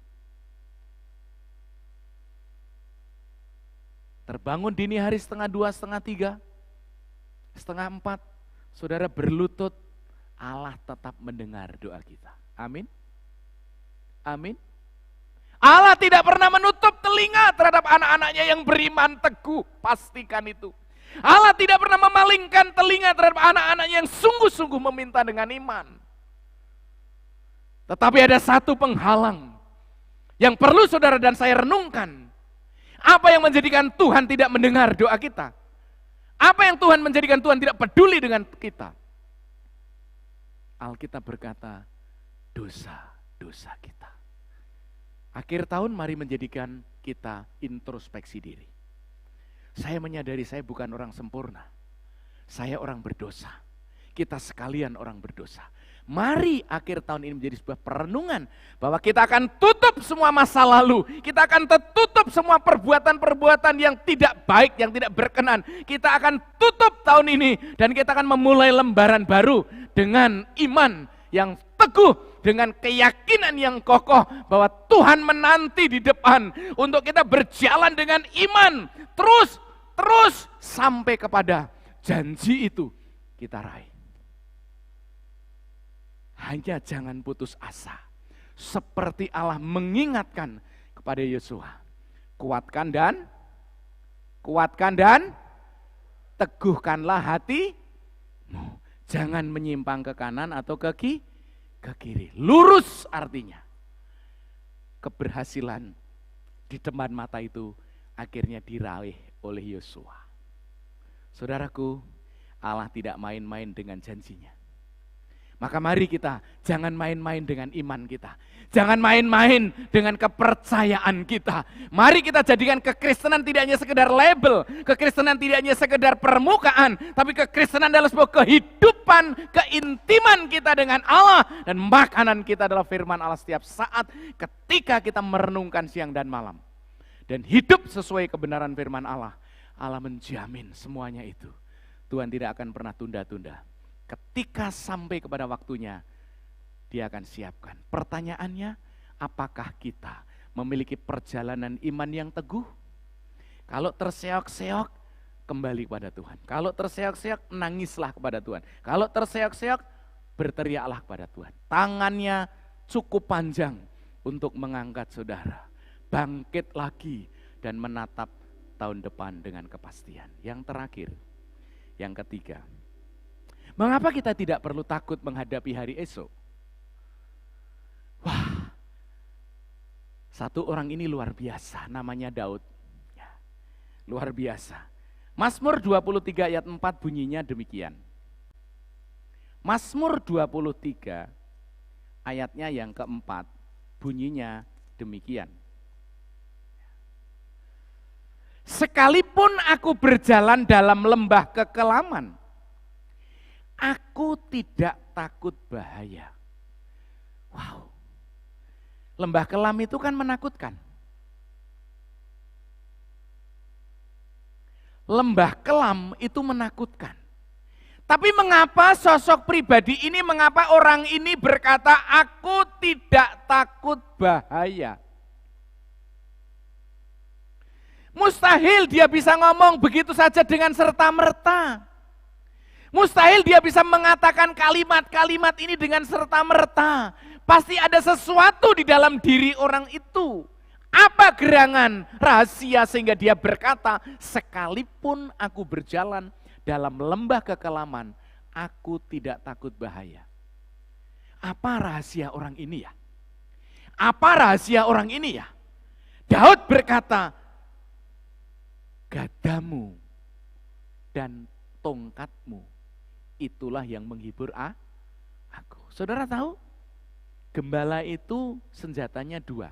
Terbangun dini hari 2:30, 3:30, 3:30, saudara berlutut, Allah tetap mendengar doa kita. Amin. Amin. Allah tidak pernah menutup telinga terhadap anak-anaknya yang beriman teguh. Pastikan itu. Allah tidak pernah memalingkan telinga terhadap anak-anaknya yang sungguh-sungguh meminta dengan iman. Tetapi ada satu penghalang yang perlu saudara dan saya renungkan. Apa yang menjadikan Tuhan tidak mendengar doa kita? Apa yang Tuhan menjadikan Tuhan tidak peduli dengan kita? Alkitab berkata, dosa-dosa kita. Akhir tahun mari menjadikan kita introspeksi diri. Saya menyadari saya bukan orang sempurna. Saya orang berdosa. Kita sekalian orang berdosa. Mari akhir tahun ini menjadi sebuah perenungan bahwa kita akan tutup semua masa lalu. Kita akan tutup semua perbuatan-perbuatan yang tidak baik, yang tidak berkenan. Kita akan tutup tahun ini dan kita akan memulai lembaran baru dengan iman yang teguh, dengan keyakinan yang kokoh bahwa Tuhan menanti di depan untuk kita berjalan dengan iman terus sampai kepada janji itu kita raih. Hanya jangan putus asa. Seperti Allah mengingatkan kepada Yosua. Kuatkan dan teguhkanlah hatimu. Jangan menyimpang ke kanan atau ke kiri. Lurus artinya. Keberhasilan di depan mata itu akhirnya diraih oleh Yosua. Saudaraku, Allah tidak main-main dengan janjinya. Maka mari kita jangan main-main dengan iman kita. Jangan main-main dengan kepercayaan kita. Mari kita jadikan kekristenan tidak hanya sekedar label. Kekristenan tidak hanya sekedar permukaan. Tapi kekristenan adalah sebuah kehidupan, keintiman kita dengan Allah. Dan makanan kita adalah firman Allah setiap saat ketika kita merenungkan siang dan malam. Dan hidup sesuai kebenaran firman Allah. Allah menjamin semuanya itu. Tuhan tidak akan pernah tunda-tunda. Ketika sampai kepada waktunya, Dia akan siapkan. Pertanyaannya, apakah kita memiliki perjalanan iman yang teguh? Kalau terseok-seok, kembali kepada Tuhan. Kalau terseok-seok, nangislah kepada Tuhan. Kalau terseok-seok, berteriaklah kepada Tuhan. Tangannya cukup panjang untuk mengangkat saudara. Bangkit lagi dan menatap tahun depan dengan kepastian. Yang terakhir, yang ketiga, mengapa kita tidak perlu takut menghadapi hari esok? Wah, satu orang ini luar biasa, namanya Daud. Ya, luar biasa. Mazmur 23 ayat 4 bunyinya demikian. Mazmur 23 ayatnya yang keempat bunyinya demikian. Sekalipun aku berjalan dalam lembah kekelaman, aku tidak takut bahaya. Wow. Lembah kelam itu kan menakutkan. Lembah kelam itu menakutkan. Tapi mengapa sosok pribadi ini, mengapa orang ini berkata, aku tidak takut bahaya? Mustahil dia bisa ngomong begitu saja dengan serta-merta. Mustahil dia bisa mengatakan kalimat-kalimat ini dengan serta-merta. Pasti ada sesuatu di dalam diri orang itu. Apa gerangan rahasia sehingga dia berkata, sekalipun aku berjalan dalam lembah kekelaman, aku tidak takut bahaya. Apa rahasia orang ini ya? Apa rahasia orang ini ya? Daud berkata, gadamu dan tongkatmu itulah yang menghibur aku. Saudara tahu? Gembala itu senjatanya 2.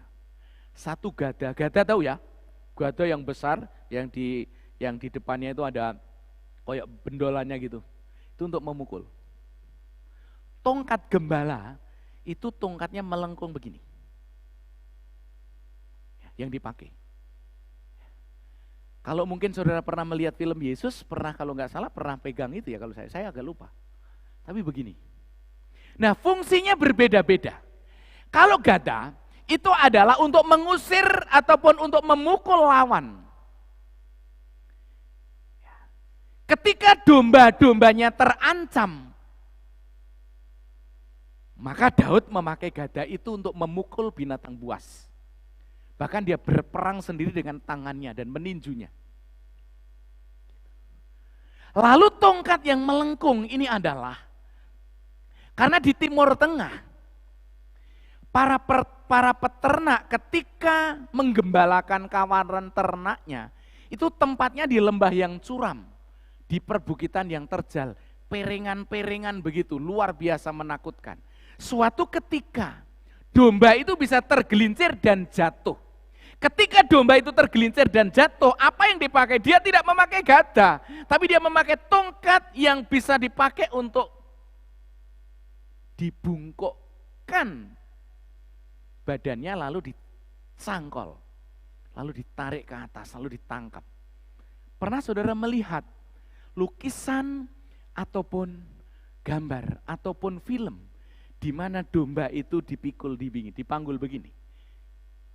Satu gada tahu ya? Gada yang besar yang di depannya itu ada kayak bendolannya gitu. Itu untuk memukul. Tongkat gembala itu tongkatnya melengkung begini. Yang dipakai. Kalau mungkin saudara pernah melihat film Yesus, pernah kalau nggak salah pernah pegang itu ya, kalau saya agak lupa. Tapi begini. Nah, fungsinya berbeda-beda. Kalau gada itu adalah untuk mengusir ataupun untuk memukul lawan. Ketika domba-dombanya terancam, maka Daud memakai gada itu untuk memukul binatang buas. Bahkan dia berperang sendiri dengan tangannya dan meninjunya. Lalu tongkat yang melengkung ini adalah, karena di Timur Tengah, para peternak ketika menggembalakan kawanan ternaknya, itu tempatnya di lembah yang curam, di perbukitan yang terjal, perengan-perengan begitu, luar biasa menakutkan. Suatu ketika, domba itu bisa tergelincir dan jatuh. Ketika domba itu tergelincir dan jatuh, apa yang dipakai? Dia tidak memakai gada, tapi dia memakai tongkat yang bisa dipakai untuk dibungkukkan badannya, lalu disangkol, lalu ditarik ke atas, lalu ditangkap. Pernah saudara melihat lukisan ataupun gambar ataupun film di mana domba itu dipikul, dipanggul begini?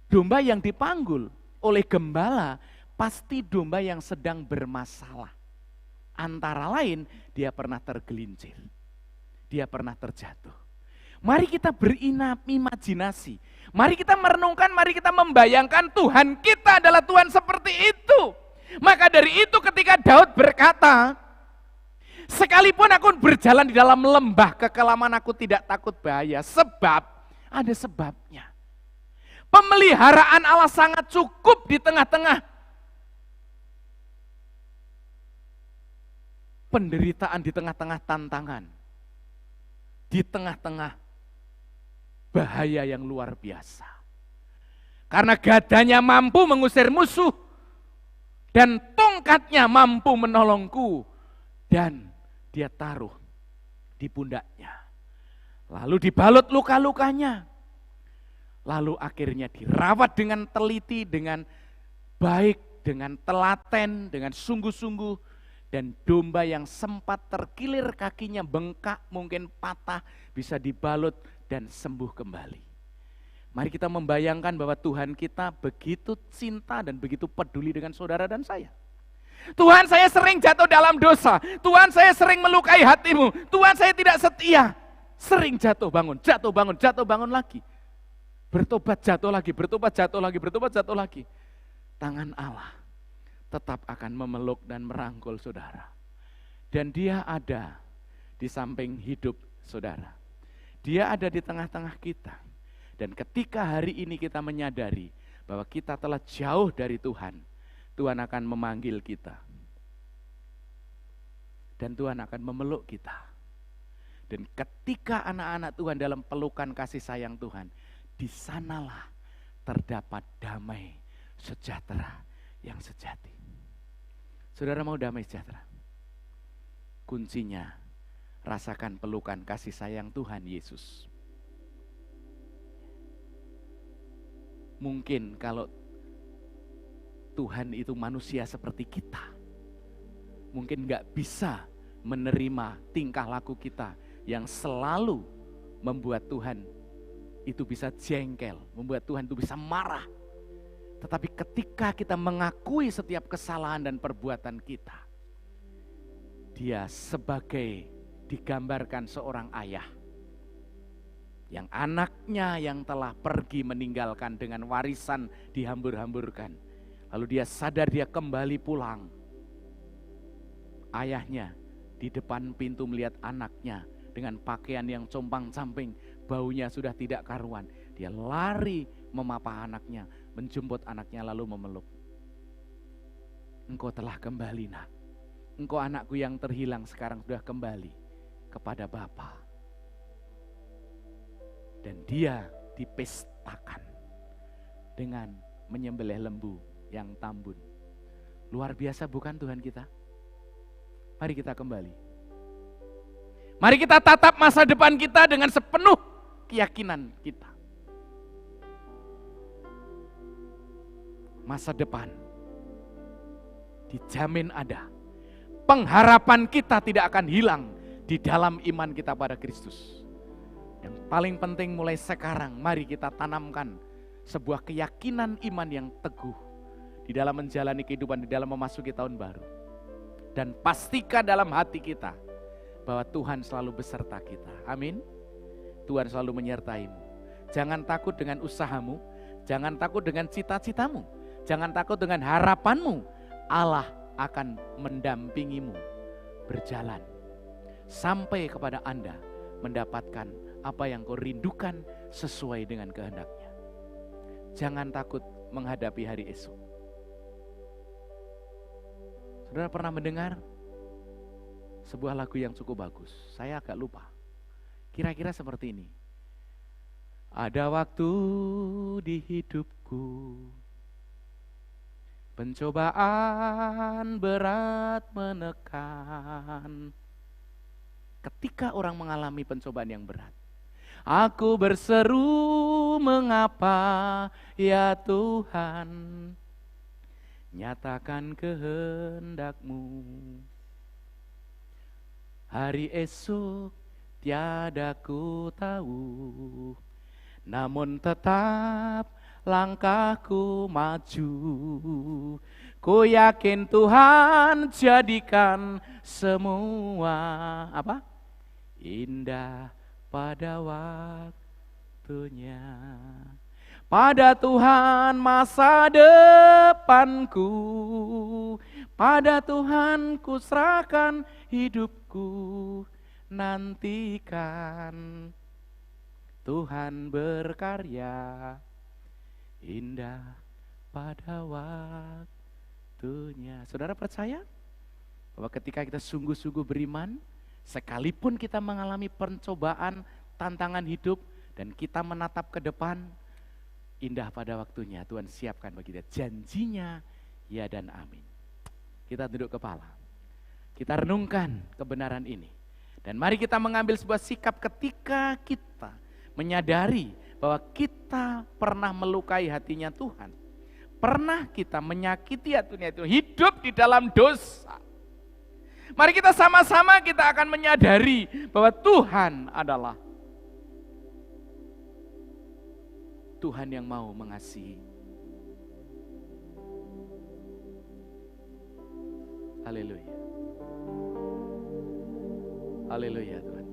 Domba yang dipanggul oleh gembala pasti domba yang sedang bermasalah. Antara lain dia pernah tergelincir, dia pernah terjatuh. Mari kita berimajinasi, mari kita merenungkan, mari kita membayangkan Tuhan kita adalah Tuhan seperti itu. Maka dari itu ketika Daud berkata, sekalipun aku berjalan di dalam lembah kekelaman aku tidak takut bahaya, sebab ada sebabnya. Pemeliharaan Allah sangat cukup di tengah-tengah penderitaan, di tengah-tengah tantangan, di tengah-tengah bahaya yang luar biasa. Karena gadanya mampu mengusir musuh dan tongkatnya mampu menolongku, dan dia taruh di pundaknya. Lalu dibalut luka-lukanya. Lalu akhirnya dirawat dengan teliti, dengan baik, dengan telaten, dengan sungguh-sungguh. Dan domba yang sempat terkilir kakinya, bengkak, mungkin patah, bisa dibalut dan sembuh kembali. Mari kita membayangkan bahwa Tuhan kita begitu cinta dan begitu peduli dengan saudara dan saya. Tuhan, saya sering jatuh dalam dosa. Tuhan, saya sering melukai hatimu. Tuhan, saya tidak setia. Sering jatuh bangun, jatuh bangun, jatuh bangun lagi. Bertobat jatuh lagi, bertobat jatuh lagi, bertobat jatuh lagi. Tangan Allah tetap akan memeluk dan merangkul saudara. Dan dia ada di samping hidup saudara. Dia ada di tengah-tengah kita. Dan ketika hari ini kita menyadari bahwa kita telah jauh dari Tuhan, Tuhan akan memanggil kita. Dan Tuhan akan memeluk kita. Dan ketika anak-anak Tuhan dalam pelukan kasih sayang Tuhan, di sanalah terdapat damai sejahtera yang sejati. Saudara mau damai sejahtera? Kuncinya, rasakan pelukan kasih sayang Tuhan Yesus. Mungkin kalau Tuhan itu manusia seperti kita, mungkin gak bisa menerima tingkah laku kita yang selalu membuat Tuhan itu bisa jengkel, membuat Tuhan itu bisa marah. Tetapi ketika kita mengakui setiap kesalahan dan perbuatan kita, Dia sebagai digambarkan seorang ayah Yang anaknya yang telah pergi meninggalkan dengan warisan dihambur-hamburkan. Lalu dia sadar dia kembali pulang. Ayahnya di depan pintu melihat anaknya dengan pakaian yang compang-camping, baunya sudah tidak karuan. Dia lari memapah anaknya, menjemput anaknya lalu memeluk. Engkau telah kembali, nak. Engkau anakku yang terhilang sekarang sudah kembali kepada Bapa. Dan dia dipestakan dengan menyembelih lembu yang tambun. Luar biasa bukan Tuhan kita? Mari kita kembali. Mari kita tatap masa depan kita dengan sepenuh keyakinan kita. Masa depan dijamin ada. Pengharapan kita tidak akan hilang di dalam iman kita pada Kristus. Yang paling penting mulai sekarang, mari kita tanamkan sebuah keyakinan iman yang teguh di dalam menjalani kehidupan, di dalam memasuki tahun baru. Dan pastikan dalam hati kita bahwa Tuhan selalu beserta kita. Amin. Tuhan selalu menyertaimu. Jangan takut dengan usahamu, jangan takut dengan cita-citamu, jangan takut dengan harapanmu. Allah akan mendampingimu berjalan sampai kepada Anda mendapatkan apa yang kau rindukan sesuai dengan kehendaknya. Jangan takut menghadapi hari esok. Saudara pernah mendengar sebuah lagu yang cukup bagus. Saya agak lupa. Kira-kira seperti ini. Ada waktu di hidupku, pencobaan berat menekan. Ketika orang mengalami pencobaan yang berat, aku berseru, mengapa ya Tuhan, nyatakan kehendak-Mu. Hari esok tiada ku tahu, namun tetap langkahku maju. Ku yakin Tuhan jadikan semua indah pada waktunya. Pada Tuhan masa depanku, pada Tuhan ku serahkan hidupku. Nantikan Tuhan berkarya indah pada waktunya. Saudara percaya bahwa ketika kita sungguh-sungguh beriman, sekalipun kita mengalami pencobaan, tantangan hidup, dan kita menatap ke depan, indah pada waktunya Tuhan siapkan bagi kita. Janjinya ya dan amin. Kita tunduk kepala, kita renungkan kebenaran ini. Dan mari kita mengambil sebuah sikap ketika kita menyadari bahwa kita pernah melukai hatinya Tuhan. Pernah kita menyakiti hatinya Tuhan, hidup di dalam dosa. Mari kita sama-sama kita akan menyadari bahwa Tuhan adalah Tuhan yang mau mengasihi. Haleluya. Haleluya Tuhan.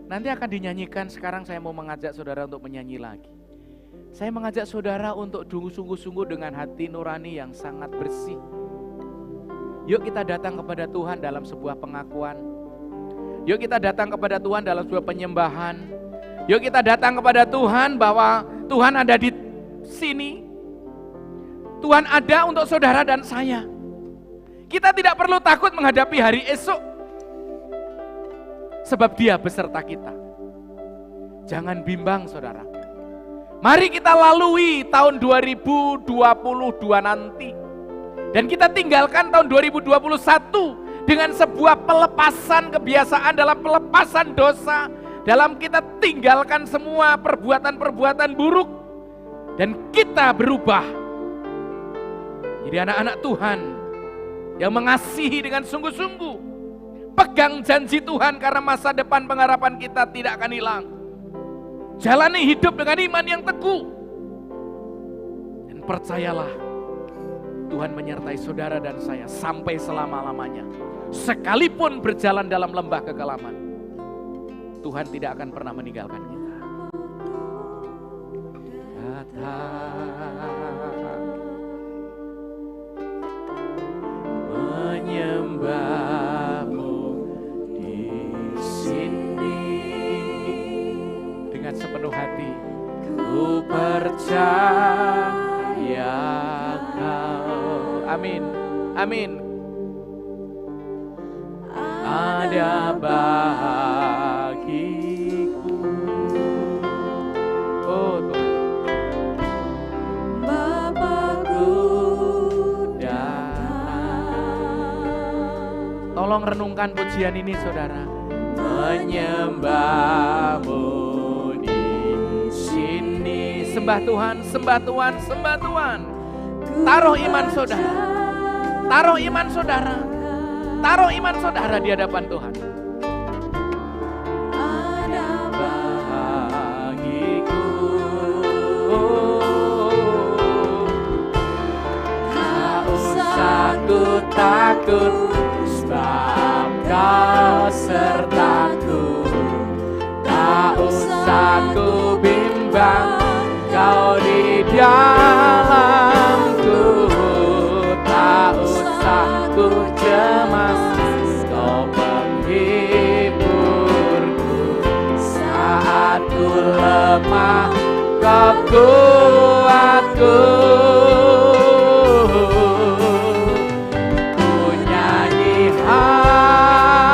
Nanti akan dinyanyikan, sekarang saya mau mengajak saudara untuk menyanyi lagi. Saya mengajak saudara untuk sungguh-sungguh dengan hati nurani yang sangat bersih. Yuk kita datang kepada Tuhan dalam sebuah pengakuan. Yuk kita datang kepada Tuhan dalam sebuah penyembahan. Yuk kita datang kepada Tuhan bahwa Tuhan ada di sini. Tuhan ada untuk saudara dan saya. Kita tidak perlu takut menghadapi hari esok, sebab Dia beserta kita. Jangan bimbang saudara. Mari kita lalui tahun 2022 nanti. Dan kita tinggalkan tahun 2021 dengan sebuah pelepasan kebiasaan, dalam pelepasan dosa. Dalam kita tinggalkan semua perbuatan-perbuatan buruk. Dan kita berubah jadi anak-anak Tuhan yang mengasihi dengan sungguh-sungguh. Pegang janji Tuhan karena masa depan pengharapan kita tidak akan hilang. Jalani hidup dengan iman yang teguh. Dan percayalah, Tuhan menyertai saudara dan saya sampai selama-lamanya. Sekalipun berjalan dalam lembah kekelaman, Tuhan tidak akan pernah meninggalkan kita. Datang menyembahmu di sini dengan sepenuh hati. Ku percaya Kau. Amin. Amin. Ada bagiku. Oh Tuhan. Bapakku datang. Tolong renungkan pujian ini saudara. Menyembahmu di sini. Sembah Tuhan, sembah Tuhan, sembah Tuhan. Taruh iman saudara. Taruh iman saudara. Taruh iman saudara di hadapan Tuhan. Ada bagiku. Tak usah ku takut, sebab Kau sertaku. Tak usah ku bimbang, Kau di dalamku. Tak usah ku cemas, Kau penghiburku. Saat ku lemah, Kau kuatku. Ku nyanyi haleluya.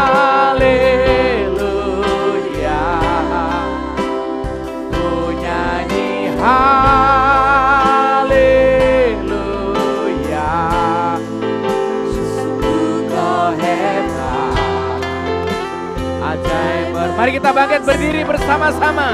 Ku nyanyi haleluya. Mari kita bangkit berdiri bersama-sama.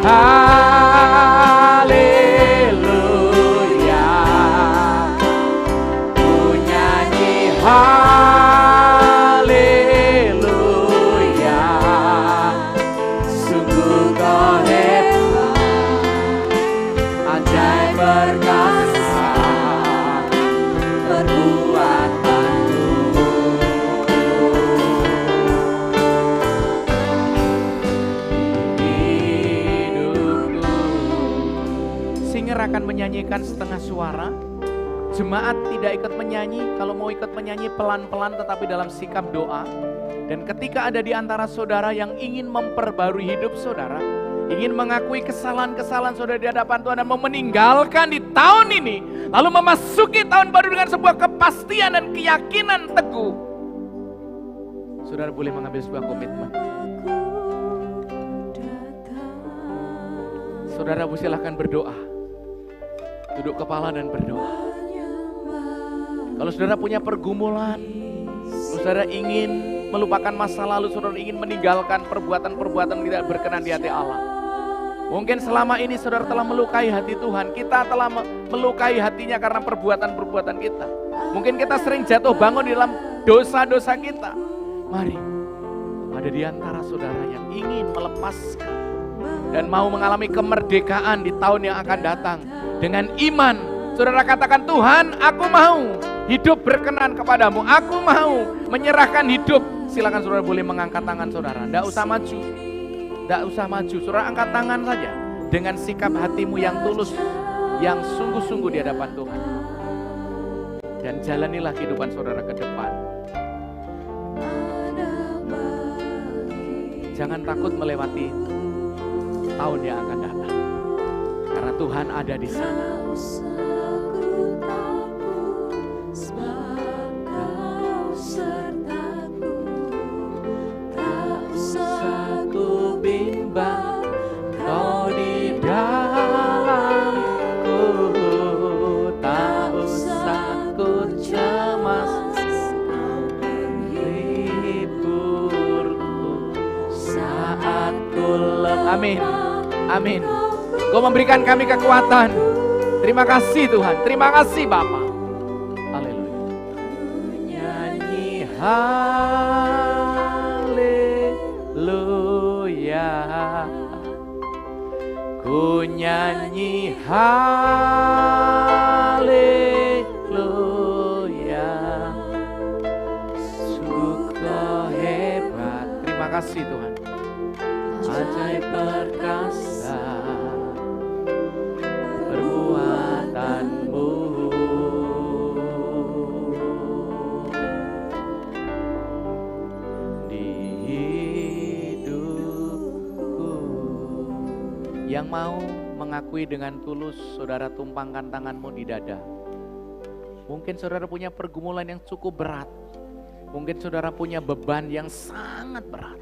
Haleluya. Ku nyanyi haleluya. Sungguh Kau hebat, ajaib perkasa perbuatanmu. Hidupku. Singer akan menyanyikan setengah suara. Jemaat tidak ikut menyanyi. Kalau mau ikut menyanyi pelan-pelan tetapi dalam sikap doa. Dan ketika ada di antara saudara yang ingin memperbarui hidup saudara, ingin mengakui kesalahan-kesalahan saudara di hadapan Tuhan dan mau meninggalkan di tahun ini, lalu memasuki tahun baru dengan sebuah kepastian dan keyakinan teguh, saudara boleh mengambil sebuah komitmen. Saudara silahkan berdoa, duduk kepala dan berdoa. Kalau saudara punya pergumulan, saudara ingin melupakan masa lalu, saudara ingin meninggalkan perbuatan-perbuatan tidak berkenan di hati Allah. Mungkin selama ini saudara telah melukai hati Tuhan, kita telah melukai hatinya karena perbuatan-perbuatan kita. Mungkin kita sering jatuh bangun di dalam dosa-dosa kita. Mari, ada di antara saudara yang ingin melepaskan dan mau mengalami kemerdekaan di tahun yang akan datang. Dengan iman, saudara katakan, Tuhan, aku mau hidup berkenan kepadamu. Aku mau menyerahkan hidup. Silakan saudara boleh mengangkat tangan saudara. Tidak usah maju. Tidak usah maju. Saudara angkat tangan saja. Dengan sikap hatimu yang tulus, yang sungguh-sungguh di hadapan Tuhan. Dan jalanilah kehidupan saudara ke depan. Jangan takut melewati tahun yang akan datang. Karena Tuhan ada di sana. Kau di dalamku, tak usah ku cemas, Kau penghiburku saat ku lemah. Amin, amin. Kau memberikan kami kekuatan. Terima kasih Tuhan, terima kasih Bapa. Haleluya. Nyanyi haleluya. ku nyanyi haleluya. Sungguh kau hebat. Terima kasih Tuhan. Ajaib perkasa perbuatanmu. Di hidupku. Yang mau mengakui dengan tulus, saudara tumpangkan tanganmu di dada. Mungkin saudara punya pergumulan yang cukup berat. Mungkin saudara punya beban yang sangat berat.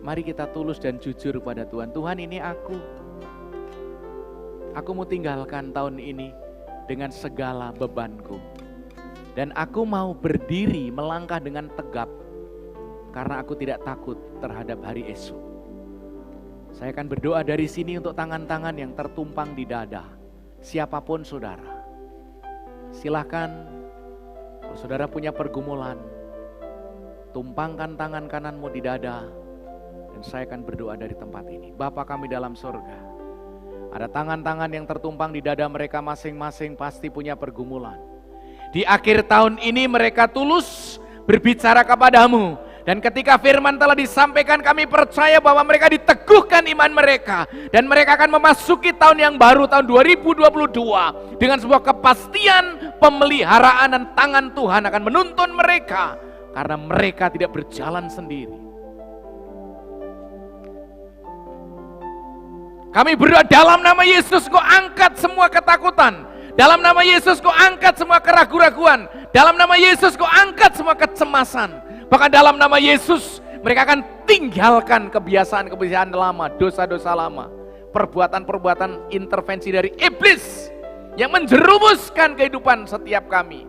Mari kita tulus dan jujur pada Tuhan. Tuhan, ini aku. Aku mau tinggalkan tahun ini dengan segala bebanku. Dan aku mau berdiri melangkah dengan tegap. Karena aku tidak takut terhadap hari esok. Saya akan berdoa dari sini untuk tangan-tangan yang tertumpang di dada. Siapapun saudara. Silakan, kalau saudara punya pergumulan, tumpangkan tangan kananmu di dada. Dan saya akan berdoa dari tempat ini. Bapa kami dalam surga, ada tangan-tangan yang tertumpang di dada mereka masing-masing pasti punya pergumulan. Di akhir tahun ini mereka tulus berbicara kepadamu. Dan ketika firman telah disampaikan, kami percaya bahwa mereka diteguhkan iman mereka. Dan mereka akan memasuki tahun yang baru, tahun 2022. Dengan sebuah kepastian pemeliharaan dan tangan Tuhan akan menuntun mereka. Karena mereka tidak berjalan sendiri. Kami berdoa dalam nama Yesus, Kau angkat semua ketakutan. Dalam nama Yesus, Kau angkat semua keraguan-raguan. Dalam nama Yesus, Kau angkat semua kecemasan. Bahkan dalam nama Yesus, mereka akan tinggalkan kebiasaan-kebiasaan lama, dosa-dosa lama. Perbuatan-perbuatan intervensi dari iblis yang menjerumuskan kehidupan setiap kami.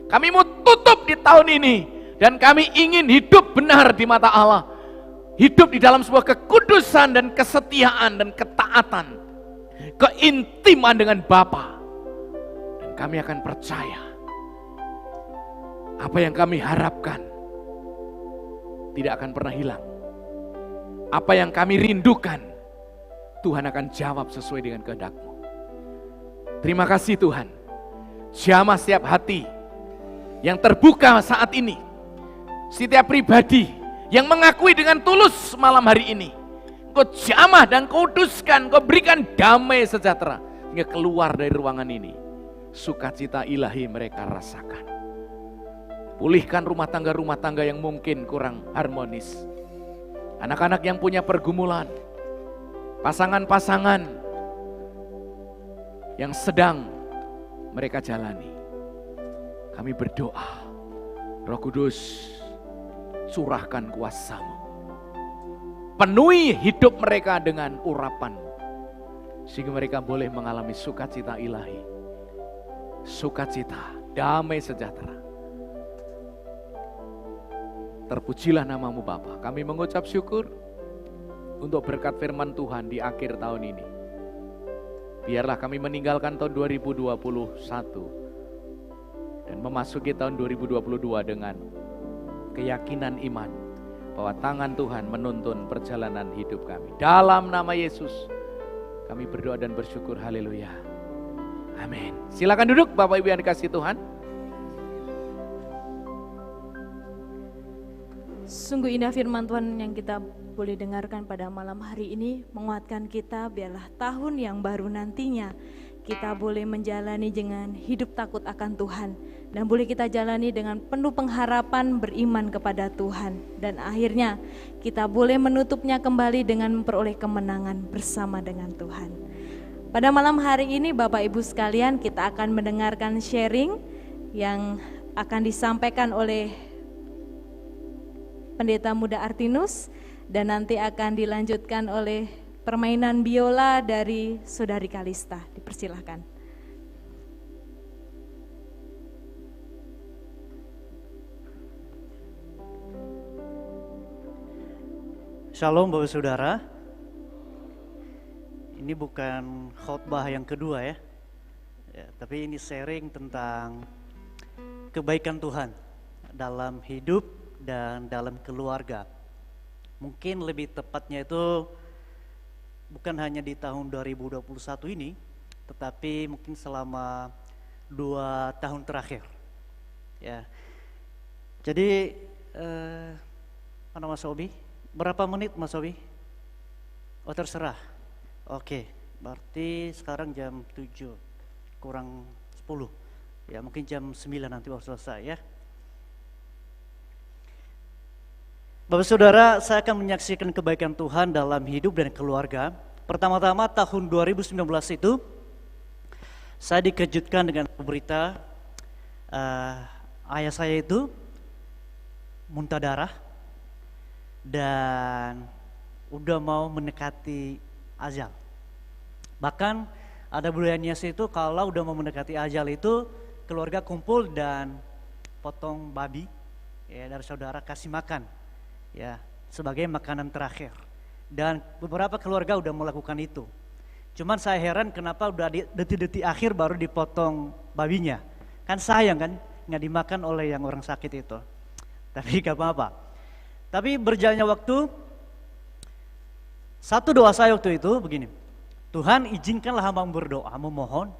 Kami mau tutup di tahun ini. Dan kami ingin hidup benar di mata Allah. Hidup di dalam sebuah kekudusan dan kesetiaan dan ketaatan. Keintiman dengan Bapa. Dan kami akan percaya. Apa yang kami harapkan tidak akan pernah hilang. Apa yang kami rindukan, Tuhan akan jawab sesuai dengan kehendak-Mu. Terima kasih Tuhan. Jamah setiap hati yang terbuka saat ini. Setiap pribadi yang mengakui dengan tulus malam hari ini. Kau jamah dan Kau kuduskan, Kau berikan damai sejahtera. Hingga keluar dari ruangan ini, sukacita ilahi mereka rasakan. Pulihkan rumah tangga yang mungkin kurang harmonis. Anak-anak yang punya pergumulan. Pasangan-pasangan yang sedang mereka jalani. Kami berdoa, Roh Kudus, curahkan kuasa-Mu. Penuhi hidup mereka dengan urapan-Mu. Sehingga mereka boleh mengalami sukacita ilahi. Sukacita, damai sejahtera. Terpujilah nama-Mu Bapa. Kami mengucap syukur untuk berkat firman Tuhan di akhir tahun ini. Biarlah kami meninggalkan tahun 2021 dan memasuki tahun 2022 dengan keyakinan iman bahwa tangan Tuhan menuntun perjalanan hidup kami. Dalam nama Yesus kami berdoa dan bersyukur. Haleluya. Amin. Silakan duduk Bapak Ibu yang dikasihi Tuhan. Sungguh indah firman Tuhan yang kita boleh dengarkan pada malam hari ini, menguatkan kita biarlah tahun yang baru nantinya kita boleh menjalani dengan hidup takut akan Tuhan. Dan boleh kita jalani dengan penuh pengharapan beriman kepada Tuhan. Dan akhirnya kita boleh menutupnya kembali dengan memperoleh kemenangan bersama dengan Tuhan. Pada malam hari ini Bapak Ibu sekalian, kita akan mendengarkan sharing yang akan disampaikan oleh Pendeta Muda Artinus. Dan nanti akan dilanjutkan oleh permainan biola dari Saudari Kalista. Dipersilahkan. Shalom Bapak Saudara. Ini bukan khotbah yang kedua ya, tapi ini sharing tentang kebaikan Tuhan dalam hidup dan dalam keluarga. Mungkin lebih tepatnya itu bukan hanya di tahun 2021 ini, tetapi mungkin selama 2 tahun terakhir. Ya. Jadi mana Mas Obi? Berapa menit Mas Obi? Oh terserah. Oke, berarti sekarang jam 7 kurang 10. Ya mungkin jam 9 nanti baru selesai ya. Bapak Saudara, saya akan menyaksikan kebaikan Tuhan dalam hidup dan keluarga. Pertama-tama tahun 2019 itu saya dikejutkan dengan berita ayah saya itu muntah darah dan udah mau mendekati ajal. Bahkan ada budaya Nias itu kalau udah mau mendekati ajal itu keluarga kumpul dan potong babi ya dari saudara kasih makan ya sebagai makanan terakhir. Dan beberapa keluarga udah melakukan itu. Cuman saya heran kenapa udah di detik-detik akhir baru dipotong babinya. Kan sayang kan nggak dimakan oleh yang orang sakit itu. Tapi gak apa-apa. Tapi berjalannya waktu, satu doa saya waktu itu begini. Tuhan izinkanlah hamba berdoa, memohon.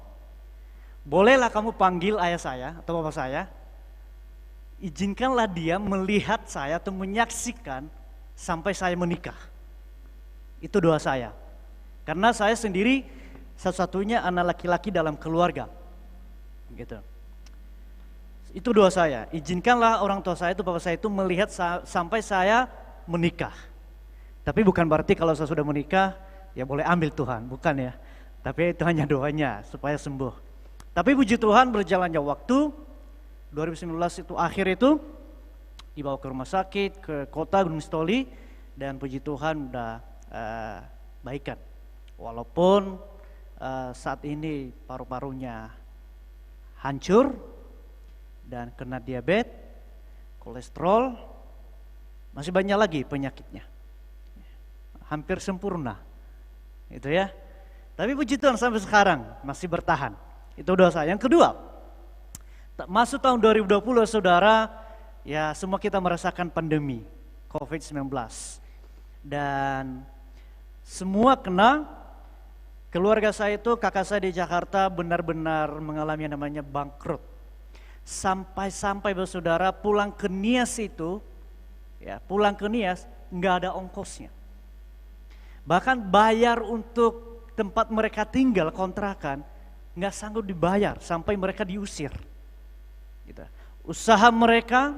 Bolehlah kamu panggil ayah saya atau bapak saya. Izinkanlah dia melihat saya atau menyaksikan sampai saya menikah. Itu doa saya. Karena saya sendiri satu-satunya anak laki-laki dalam keluarga. Gitu. Itu doa saya. Izinkanlah orang tua saya itu, bapak saya itu melihat sampai saya menikah. Tapi bukan berarti kalau saya sudah menikah, ya boleh ambil Tuhan, bukan ya. Tapi itu hanya doanya supaya sembuh. Tapi puji Tuhan berjalannya waktu, 2019 itu akhir itu, dibawa ke rumah sakit, ke kota Gunung Sitoli, dan puji Tuhan udah baikan. Walaupun saat ini paru-parunya hancur, dan kena diabetes, kolesterol, masih banyak lagi penyakitnya. Hampir sempurna, itu ya. Tapi puji Tuhan sampai sekarang masih bertahan. Itu doa saya. Yang kedua, masuk tahun 2020 saudara, ya semua kita merasakan pandemi COVID-19. Dan semua kena, keluarga saya itu, kakak saya di Jakarta benar-benar mengalami yang namanya bangkrut. Sampai-sampai saudara pulang ke Nias itu, ya pulang ke Nias nggak ada ongkosnya. Bahkan bayar untuk tempat mereka tinggal kontrakan nggak sanggup dibayar sampai mereka diusir. Gitu. Usaha mereka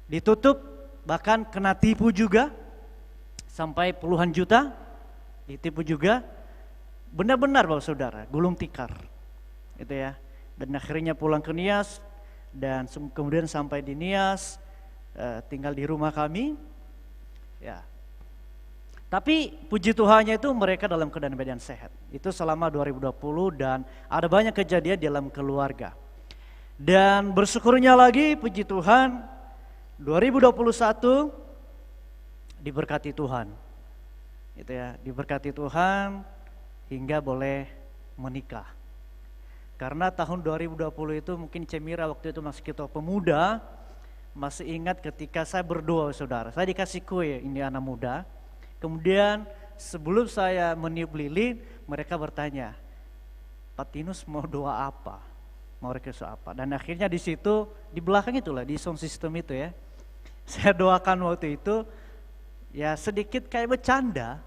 ditutup, bahkan kena tipu juga sampai puluhan juta ditipu juga. Benar-benar Bapak Saudara gulung tikar, gitu ya. Dan akhirnya pulang ke Nias dan kemudian sampai di Nias tinggal di rumah kami ya. Tapi puji Tuhannya itu mereka dalam keadaan badan sehat. Itu selama 2020 dan ada banyak kejadian dalam keluarga. Dan bersyukurnya lagi puji Tuhan 2021 diberkati Tuhan. Gitu ya, diberkati Tuhan hingga boleh menikah. Karena tahun 2020 itu mungkin Cemira waktu itu masih kita pemuda, masih ingat ketika saya berdoa saudara, saya dikasih kue, ini anak muda. Kemudian sebelum saya meniup lilin, mereka bertanya, Pak Tinus mau doa apa? Mau request apa? Dan akhirnya di situ, di belakang itulah, di sound system itu ya, saya doakan waktu itu, ya sedikit kayak bercanda,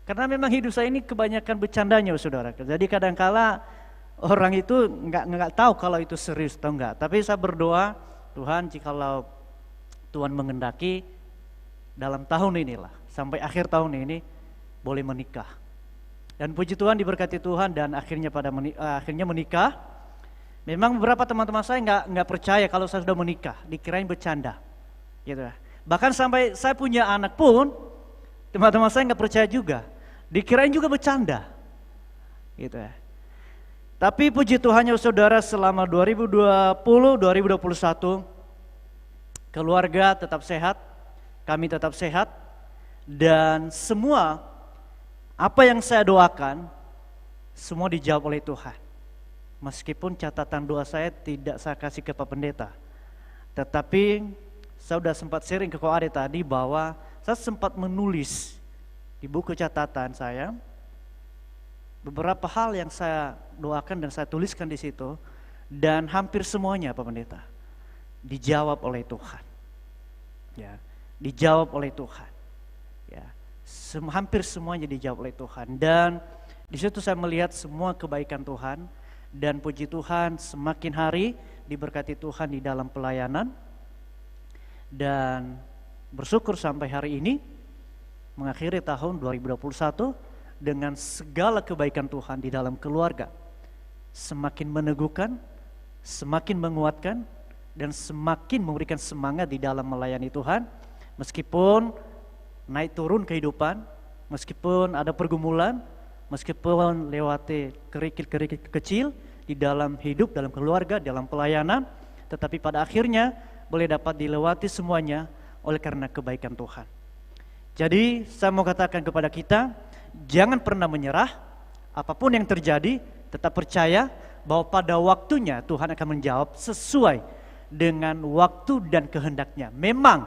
karena memang hidup saya ini kebanyakan bercandanya saudara. Jadi kadangkala orang itu nggak tahu kalau itu serius atau enggak. Tapi saya berdoa, Tuhan jikalau Tuhan mengendaki dalam tahun inilah, sampai akhir tahun ini boleh menikah. Dan puji Tuhan diberkati Tuhan dan akhirnya akhirnya menikah. Memang beberapa teman-teman saya nggak percaya kalau saya sudah menikah, dikirain bercanda. Gitu. Bahkan sampai saya punya anak pun, teman-teman saya nggak percaya juga, dikirain juga bercanda. Gitu ya. Tapi puji Tuhannya saudara selama 2020-2021 keluarga tetap sehat, kami tetap sehat, dan semua apa yang saya doakan semua dijawab oleh Tuhan. Meskipun catatan doa saya tidak saya kasih ke Pak Pendeta, tetapi saya sudah sempat sharing ke Ko Ade tadi bahwa saya sempat menulis di buku catatan saya, beberapa hal yang saya doakan dan saya tuliskan di situ, dan hampir semuanya Pak Pendeta dijawab oleh Tuhan. Ya, dijawab oleh Tuhan. Ya, hampir semuanya dijawab oleh Tuhan. Dan di situ saya melihat semua kebaikan Tuhan, dan puji Tuhan semakin hari diberkati Tuhan di dalam pelayanan, dan bersyukur sampai hari ini mengakhiri tahun 2021 dengan segala kebaikan Tuhan di dalam keluarga. Semakin meneguhkan, semakin menguatkan, dan semakin memberikan semangat di dalam melayani Tuhan. Meskipun naik turun kehidupan, meskipun ada pergumulan, meskipun lewati kerikil-kerikil kecil di dalam hidup, dalam keluarga, dalam pelayanan, tetapi pada akhirnya boleh dapat dilewati semuanya oleh karena kebaikan Tuhan. Jadi saya mau katakan kepada kita, jangan pernah menyerah, apapun yang terjadi, tetap percaya bahwa pada waktunya Tuhan akan menjawab sesuai dengan waktu dan kehendaknya. Memang,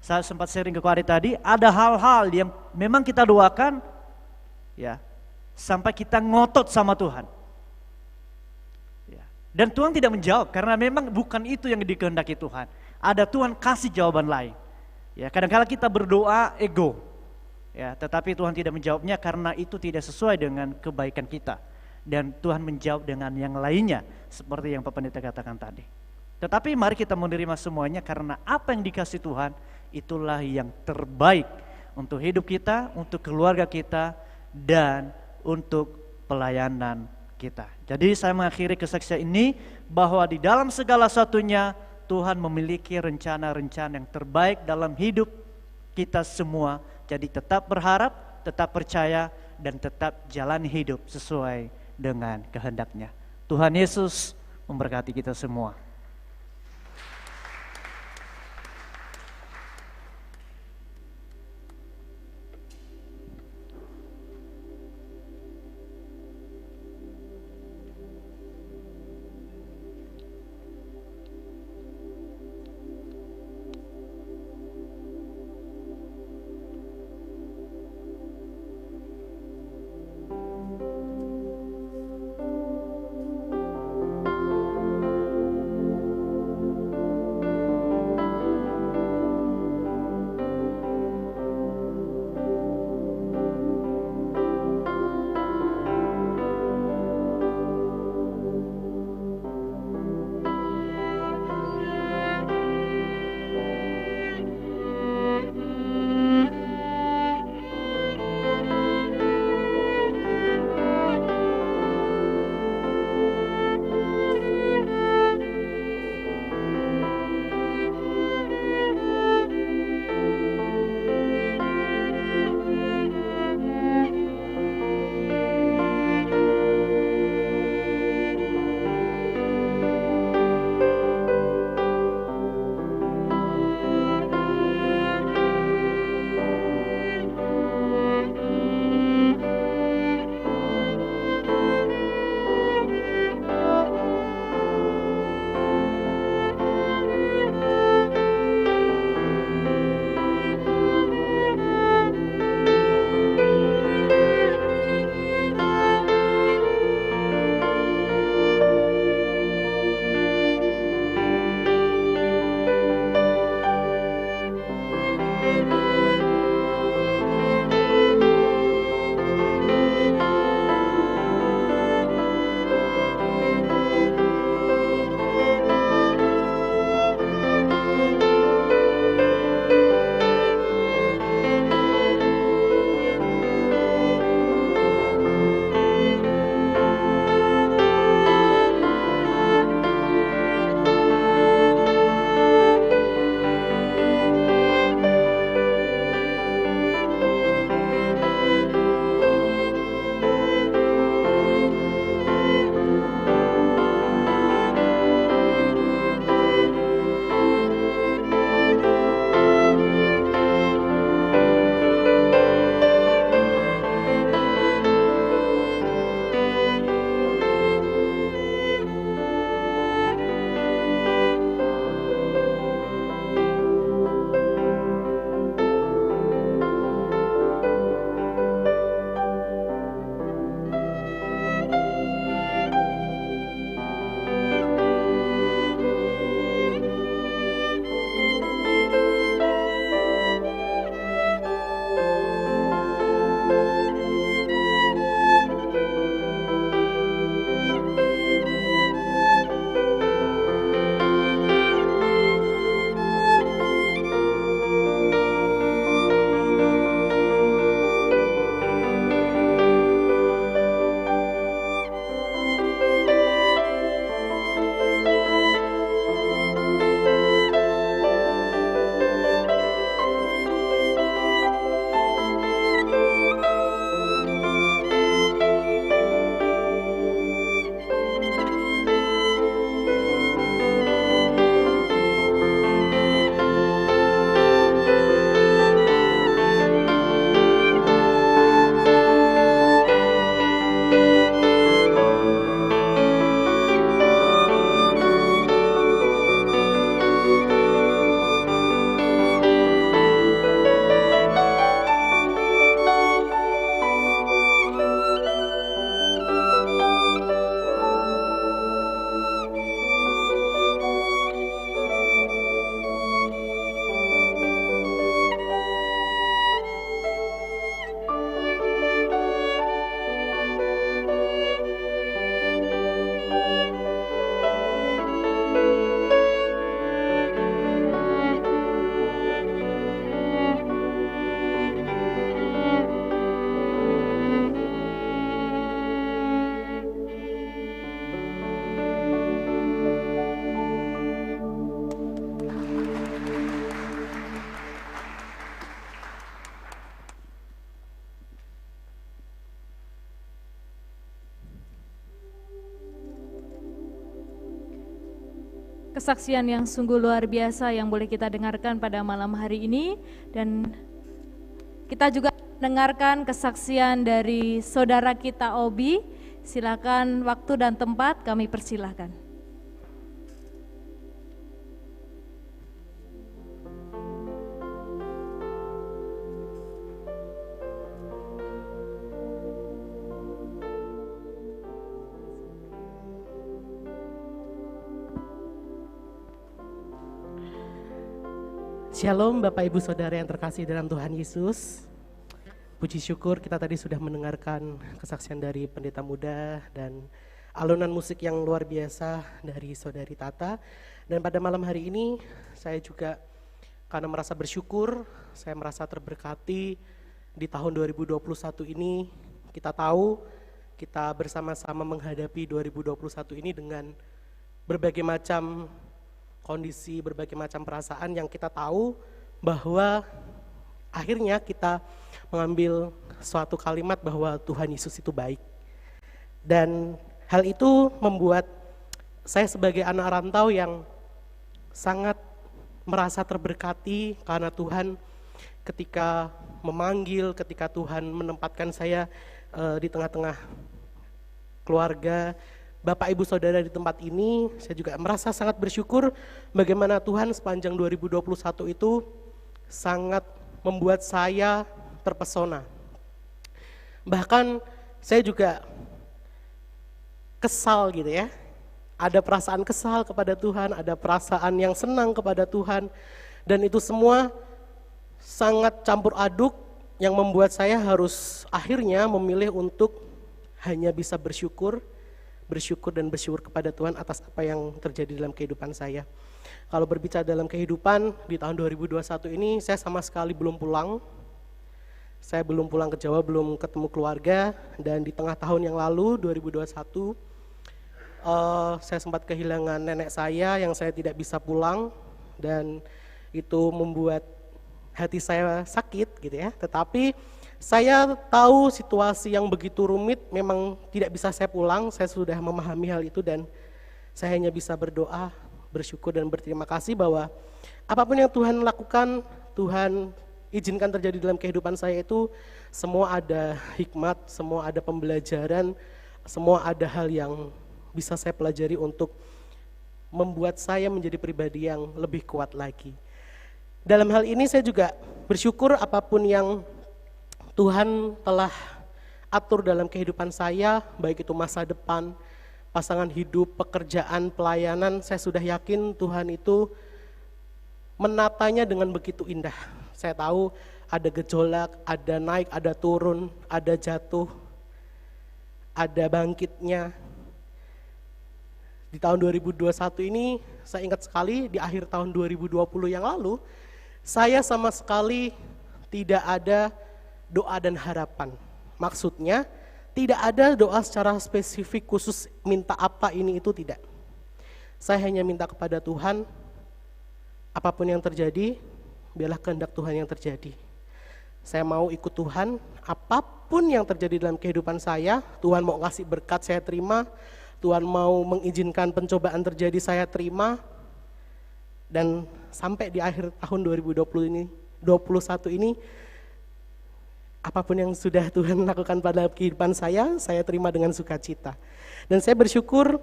saya sempat sharing ke Kwari tadi, ada hal-hal yang memang kita doakan, ya, sampai kita ngotot sama Tuhan. Ya. Dan Tuhan tidak menjawab, karena memang bukan itu yang dikehendaki Tuhan. Ada Tuhan kasih jawaban lain. Ya, kadang-kadang kita berdoa ego, ya, tetapi Tuhan tidak menjawabnya karena itu tidak sesuai dengan kebaikan kita. Dan Tuhan menjawab dengan yang lainnya, seperti yang Pak Pendeta katakan tadi. Tetapi mari kita menerima semuanya karena apa yang dikasih Tuhan, itulah yang terbaik untuk hidup kita, untuk keluarga kita, dan untuk pelayanan kita. Jadi saya mengakhiri kesaksian ini bahwa di dalam segala satunya Tuhan memiliki rencana-rencana yang terbaik dalam hidup kita semua. Jadi tetap berharap, tetap percaya, dan tetap jalani hidup sesuai dengan kehendaknya. Tuhan Yesus memberkati kita semua. kesaksian yang sungguh luar biasa yang boleh kita dengarkan pada malam hari ini, dan kita juga dengarkan kesaksian dari saudara kita Obi. Silakan waktu dan tempat kami persilahkan. Shalom Bapak Ibu Saudara yang terkasih dalam Tuhan Yesus. Puji syukur kita tadi sudah mendengarkan kesaksian dari pendeta muda dan alunan musik yang luar biasa dari Saudari Tata. Dan pada malam hari ini saya juga karena merasa bersyukur, saya merasa terberkati di tahun 2021 ini. Kita tahu kita bersama-sama menghadapi 2021 ini dengan berbagai macam kondisi, berbagai macam perasaan yang kita tahu bahwa akhirnya kita mengambil suatu kalimat bahwa Tuhan Yesus itu baik. Dan hal itu membuat saya sebagai anak rantau yang sangat merasa terberkati karena Tuhan ketika memanggil, ketika Tuhan menempatkan saya di tengah-tengah keluarga, Bapak Ibu Saudara di tempat ini, saya juga merasa sangat bersyukur bagaimana Tuhan sepanjang 2021 itu sangat membuat saya terpesona. Bahkan saya juga kesal gitu ya, ada perasaan kesal kepada Tuhan, ada perasaan yang senang kepada Tuhan, dan itu semua sangat campur aduk yang membuat saya harus akhirnya memilih untuk hanya bisa bersyukur dan bersyukur kepada Tuhan atas apa yang terjadi dalam kehidupan saya. Kalau berbicara dalam kehidupan di tahun 2021 ini, saya sama sekali belum pulang. Saya belum pulang ke Jawa, belum ketemu keluarga, dan di tengah tahun yang lalu 2021 saya sempat kehilangan nenek saya yang saya tidak bisa pulang, dan itu membuat hati saya sakit gitu ya. Tetapi saya tahu situasi yang begitu rumit memang tidak bisa saya pulang, saya sudah memahami hal itu dan saya hanya bisa berdoa, bersyukur dan berterima kasih bahwa apapun yang Tuhan lakukan, Tuhan izinkan terjadi dalam kehidupan saya itu semua ada hikmat, semua ada pembelajaran, semua ada hal yang bisa saya pelajari untuk membuat saya menjadi pribadi yang lebih kuat lagi. Dalam hal ini saya juga bersyukur apapun yang Tuhan telah atur dalam kehidupan saya, baik itu masa depan, pasangan hidup, pekerjaan, pelayanan, saya sudah yakin Tuhan itu menatanya dengan begitu indah. Saya tahu ada gejolak, ada naik, ada turun, ada jatuh, ada bangkitnya. Di tahun 2021 ini saya ingat sekali di akhir tahun 2020 yang lalu, saya sama sekali tidak ada doa dan harapan. Maksudnya tidak ada doa secara spesifik khusus minta apa ini itu tidak. Saya hanya minta kepada Tuhan, apapun yang terjadi, biarlah kehendak Tuhan yang terjadi. Saya mau ikut Tuhan, apapun yang terjadi dalam kehidupan saya, Tuhan mau ngasih berkat saya terima, Tuhan mau mengizinkan pencobaan terjadi saya terima, dan sampai di akhir tahun 2021 ini, apapun yang sudah Tuhan lakukan pada kehidupan saya terima dengan sukacita. Dan saya bersyukur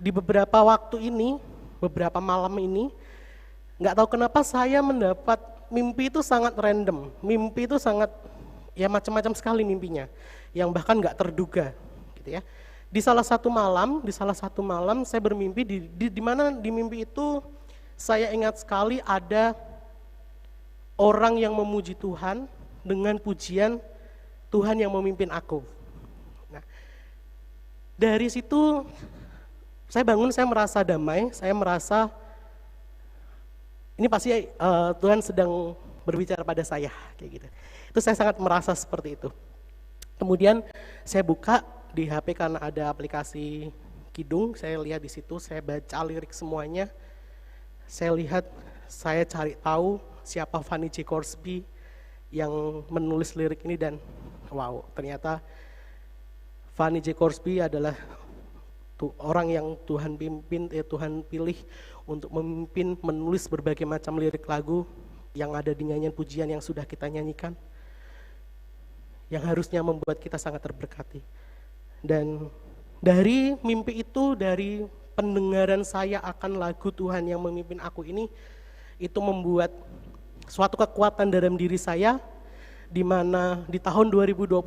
di beberapa waktu ini, beberapa malam ini, nggak tahu kenapa saya mendapat mimpi itu sangat random. Mimpi itu sangat, ya macam-macam sekali mimpinya, yang bahkan nggak terduga, gitu ya. Di salah satu malam saya bermimpi di mana di mimpi itu saya ingat sekali ada orang yang memuji Tuhan dengan pujian Tuhan yang memimpin aku. Nah, dari situ saya bangun, saya merasa damai, saya merasa ini pasti Tuhan sedang berbicara pada saya, kayak gitu. Itu saya sangat merasa seperti itu. Kemudian saya buka di HP karena ada aplikasi Kidung, saya lihat di situ, saya baca lirik semuanya, saya lihat, saya cari tahu siapa Fanny J. Corsby yang menulis lirik ini, dan wow, ternyata Fanny J. Corsby adalah orang yang Tuhan pimpin, Tuhan pilih untuk memimpin, menulis berbagai macam lirik lagu yang ada di nyanyian pujian yang sudah kita nyanyikan, yang harusnya membuat kita sangat terberkati. Dan dari mimpi itu, dari pendengaran saya akan lagu Tuhan yang memimpin aku ini, itu membuat suatu kekuatan dalam diri saya, di mana di tahun 2021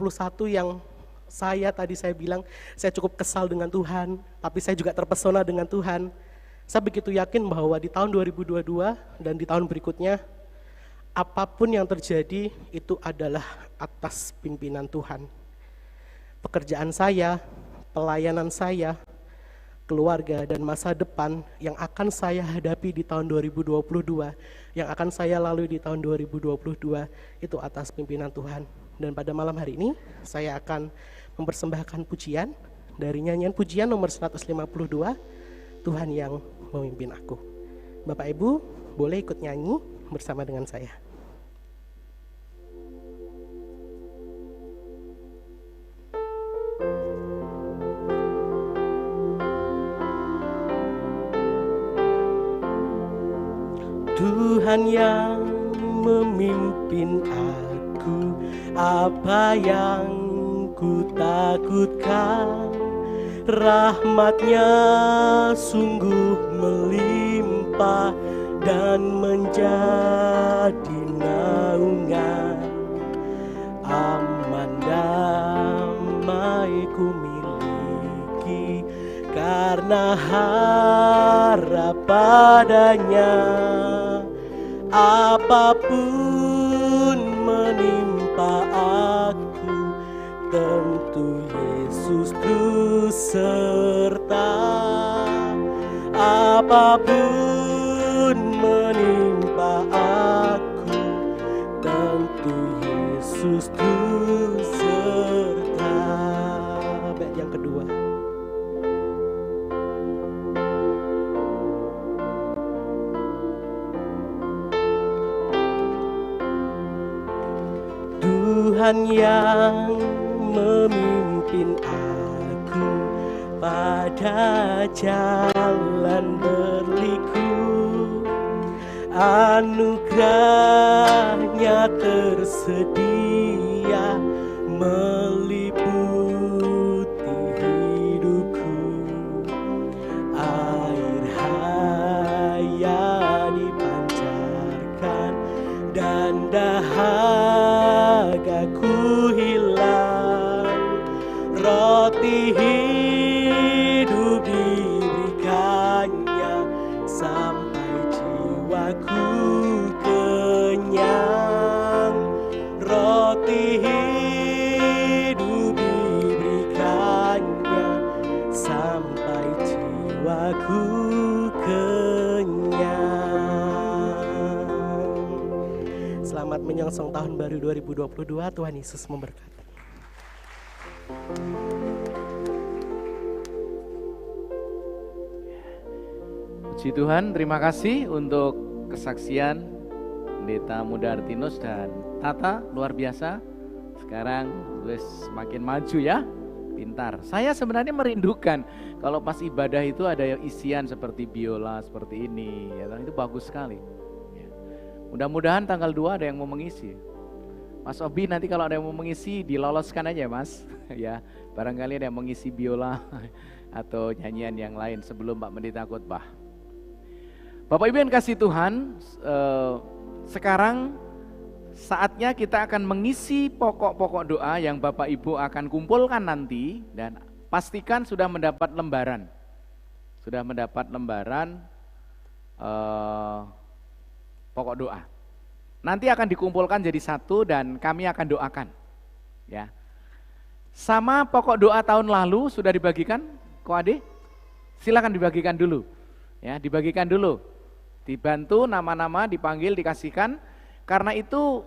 yang saya bilang, saya cukup kesal dengan Tuhan, tapi saya juga terpesona dengan Tuhan. Saya begitu yakin bahwa di tahun 2022 dan di tahun berikutnya, apapun yang terjadi itu adalah atas pimpinan Tuhan. Pekerjaan saya, pelayanan saya, keluarga dan masa depan yang akan saya hadapi di tahun 2022, yang akan saya lalui di tahun 2022, itu atas pimpinan Tuhan. Dan pada malam hari ini, saya akan mempersembahkan pujian dari nyanyian pujian nomor 152, Tuhan yang memimpin aku. Bapak Ibu, boleh ikut nyanyi bersama dengan saya. Tuhan yang memimpin aku, apa yang ku takutkan, rahmat-Nya sungguh melimpah dan menjadi naungan. Aman damai ku miliki karena harap padanya. Apapun menimpa aku, tentu Yesus terus serta. Apapun menimpa aku, tentu Yesus terus serta. Bait yang kedua. Tuhan yang memimpin aku pada jalan berliku, anugerah-Nya tersedia meliputi hidupku. Air hayat dipancarkan dan dahagaku hilang. Roti hidup diberikannya sampai jiwaku kenyang. Roti hidup diberikannya sampai jiwaku kenyang. Selamat menyongsong tahun baru 2022. Tuhan Yesus memberkati. Puji Tuhan, terima kasih untuk kesaksian Pendeta Muda Artinus dan Tata, luar biasa. Sekarang wis semakin maju ya, pintar. Saya sebenarnya merindukan kalau pas ibadah itu ada isian seperti biola, seperti ini, ya, itu bagus sekali. Ya. Mudah-mudahan tanggal 2 ada yang mau mengisi. Mas Obi nanti kalau ada yang mau mengisi diloloskan aja Mas, ya barangkali ada yang mengisi biola atau nyanyian yang lain sebelum Pak Pendeta khotbah. Bapak Ibu yang kasih Tuhan, sekarang saatnya kita akan mengisi pokok-pokok doa yang Bapak Ibu akan kumpulkan nanti, dan pastikan sudah mendapat lembaran. Sudah mendapat lembaran pokok doa. Nanti akan dikumpulkan jadi satu dan kami akan doakan. Ya. Sama pokok doa tahun lalu sudah dibagikan, Ko Ade? Silakan dibagikan dulu. Ya, dibagikan dulu. Dibantu nama-nama, dipanggil, dikasihkan. Karena itu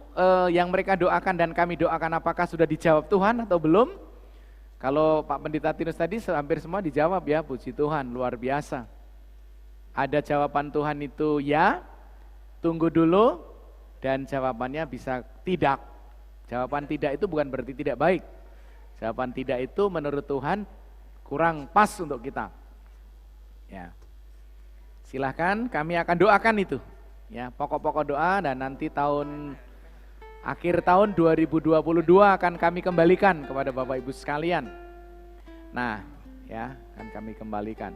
yang mereka doakan dan kami doakan apakah sudah dijawab Tuhan atau belum? Kalau Pak Pendeta Tinus tadi hampir semua dijawab ya, puji Tuhan, luar biasa. Ada jawaban Tuhan itu ya, tunggu dulu, dan jawabannya bisa tidak. Jawaban tidak itu bukan berarti tidak baik. Jawaban tidak itu menurut Tuhan kurang pas untuk kita. Ya. Silahkan, kami akan doakan itu. Ya, pokok-pokok doa, dan nanti akhir tahun 2022 akan kami kembalikan kepada Bapak Ibu sekalian. Nah, ya, akan kami kembalikan.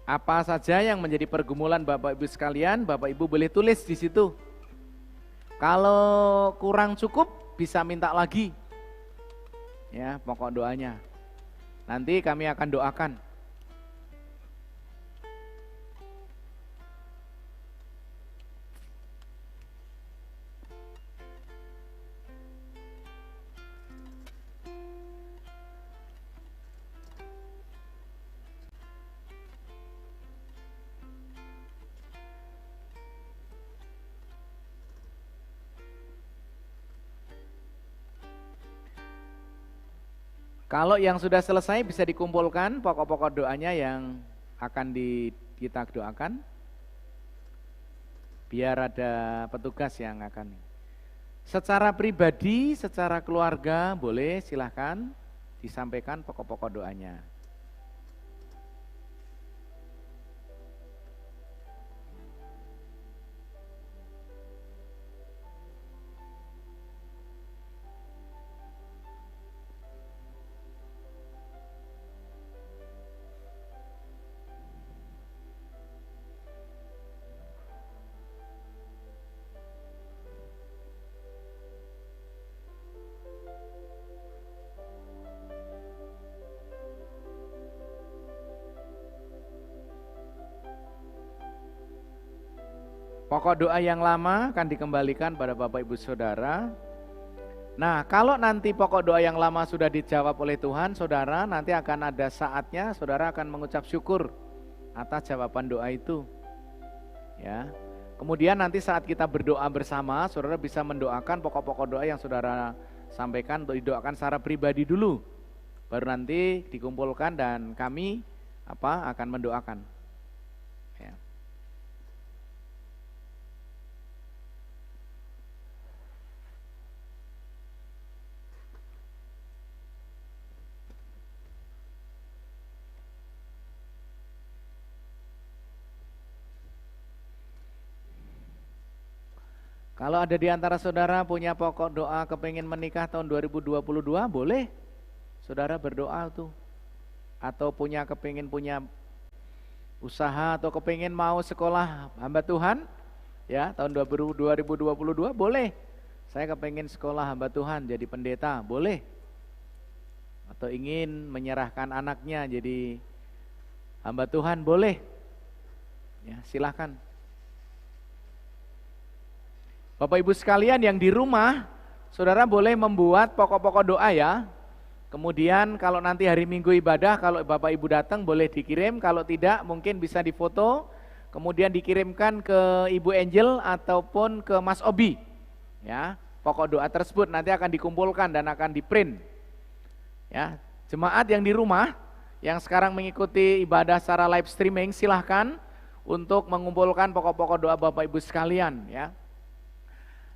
Apa saja yang menjadi pergumulan Bapak Ibu sekalian, Bapak Ibu boleh tulis di situ. Kalau kurang cukup bisa minta lagi. Ya, pokok doanya. Nanti kami akan doakan. Kalau yang sudah selesai bisa dikumpulkan pokok-pokok doanya yang akan kita doakan. Biar ada petugas yang akan. Secara pribadi, secara keluarga boleh silahkan disampaikan pokok-pokok doanya. Pokok doa yang lama akan dikembalikan pada Bapak Ibu Saudara. Nah, kalau nanti pokok doa yang lama sudah dijawab oleh Tuhan, Saudara, nanti akan ada saatnya Saudara akan mengucap syukur atas jawaban doa itu. Ya. Kemudian nanti saat kita berdoa bersama, Saudara bisa mendoakan pokok-pokok doa yang Saudara sampaikan untuk didoakan secara pribadi dulu. Baru nanti dikumpulkan dan kami akan mendoakan. Ya. Kalau ada di antara saudara punya pokok doa kepingin menikah tahun 2022, boleh saudara berdoa tuh. Atau kepingin punya usaha atau kepingin mau sekolah hamba Tuhan, ya tahun 2022 boleh. Saya kepingin sekolah hamba Tuhan jadi pendeta, boleh. Atau ingin menyerahkan anaknya jadi hamba Tuhan, boleh. Ya, silakan. Bapak Ibu sekalian yang di rumah, saudara boleh membuat pokok-pokok doa ya. Kemudian kalau nanti hari Minggu ibadah, kalau Bapak Ibu datang boleh dikirim, kalau tidak mungkin bisa difoto, kemudian dikirimkan ke Ibu Angel ataupun ke Mas Obi. Ya, pokok doa tersebut nanti akan dikumpulkan dan akan di-print. Ya, jemaat yang di rumah, yang sekarang mengikuti ibadah secara live streaming, silahkan untuk mengumpulkan pokok-pokok doa Bapak Ibu sekalian ya.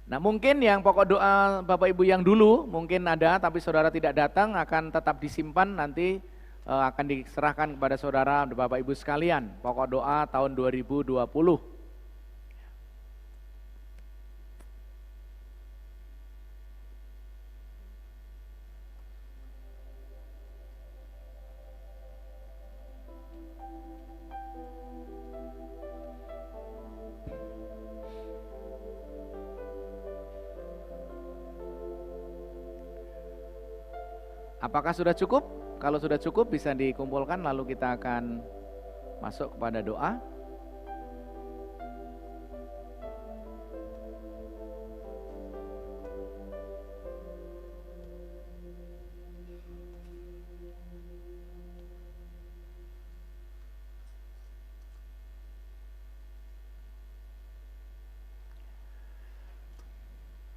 Nah mungkin yang pokok doa Bapak Ibu yang dulu mungkin ada tapi saudara tidak datang akan tetap disimpan nanti akan diserahkan kepada saudara Bapak Ibu sekalian. Pokok doa tahun 2020. Apakah sudah cukup? Kalau sudah cukup bisa dikumpulkan lalu kita akan masuk kepada doa.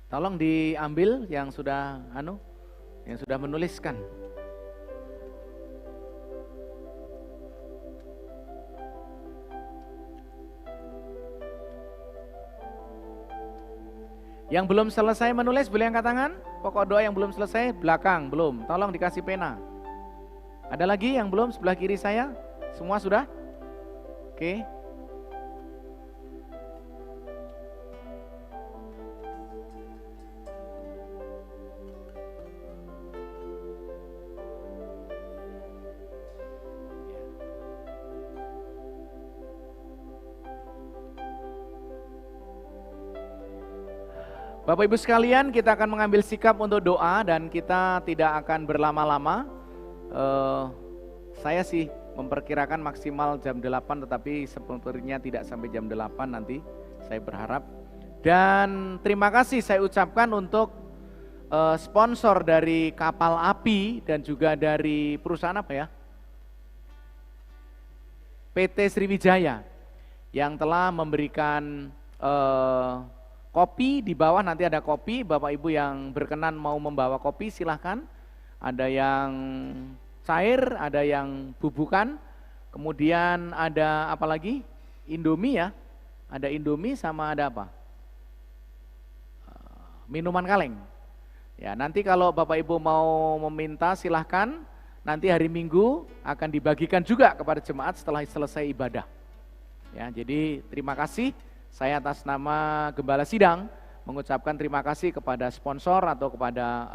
Tolong diambil yang sudah menuliskan. Yang belum selesai menulis boleh angkat tangan. Pokok doa yang belum selesai belakang belum. Tolong dikasih pena. Ada lagi yang belum sebelah kiri saya? Semua sudah? Oke. Bapak Ibu sekalian, kita akan mengambil sikap untuk doa dan kita tidak akan berlama-lama. Saya sih memperkirakan maksimal jam 8, tetapi sepertinya tidak sampai jam 8 nanti, saya berharap. Dan terima kasih saya ucapkan untuk sponsor dari kapal api dan juga dari perusahaan apa ya? PT Sriwijaya yang telah memberikan kopi. Di bawah nanti ada kopi. Bapak Ibu yang berkenan mau membawa kopi silahkan. Ada yang cair, ada yang bubukan. Kemudian ada apa lagi? Indomie ya. Ada Indomie sama ada apa? Minuman kaleng. Ya, nanti kalau Bapak Ibu mau meminta silahkan. Nanti hari Minggu akan dibagikan juga kepada jemaat setelah selesai ibadah. Ya, jadi terima kasih. Saya atas nama Gembala Sidang mengucapkan terima kasih kepada sponsor atau kepada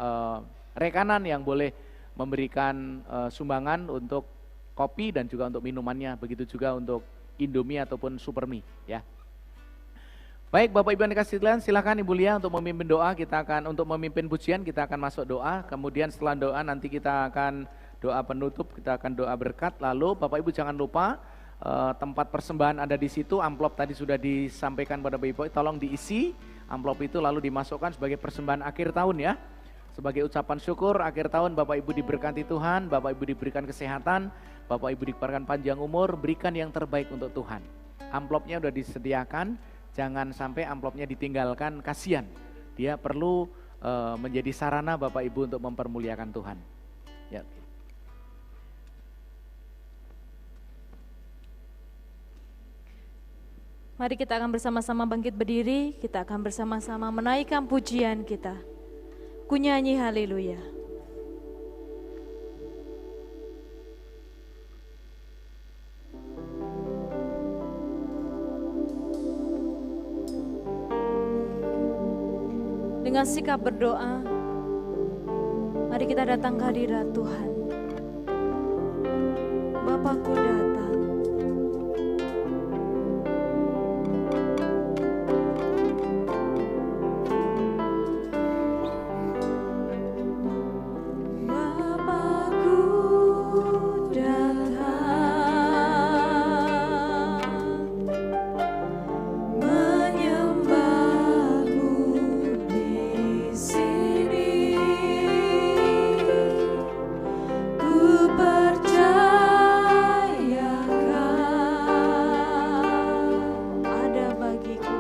rekanan yang boleh memberikan sumbangan untuk kopi dan juga untuk minumannya, begitu juga untuk Indomie ataupun Supermie ya. Baik Bapak Ibu yang dikasih sekalian, silakan Ibu Lia untuk memimpin doa. Kita akan untuk memimpin pujian, kita akan masuk doa. Kemudian setelah doa nanti kita akan doa penutup, kita akan doa berkat. Lalu Bapak Ibu jangan lupa tempat persembahan ada di situ, amplop tadi sudah disampaikan pada Bapak Ibu, tolong diisi amplop itu lalu dimasukkan sebagai persembahan akhir tahun ya. Sebagai ucapan syukur akhir tahun Bapak Ibu diberkati Tuhan, Bapak Ibu diberikan kesehatan, Bapak Ibu diberikan panjang umur, berikan yang terbaik untuk Tuhan. Amplopnya sudah disediakan, jangan sampai amplopnya ditinggalkan, kasihan. Dia perlu menjadi sarana Bapak Ibu untuk mempermuliakan Tuhan. Ya. Mari kita akan bersama-sama bangkit berdiri, kita akan bersama-sama menaikkan pujian kita. Ku nyanyi haleluya. Dengan sikap berdoa, mari kita datang ke hadirat Tuhan. Bapakku datang. Ada bagiku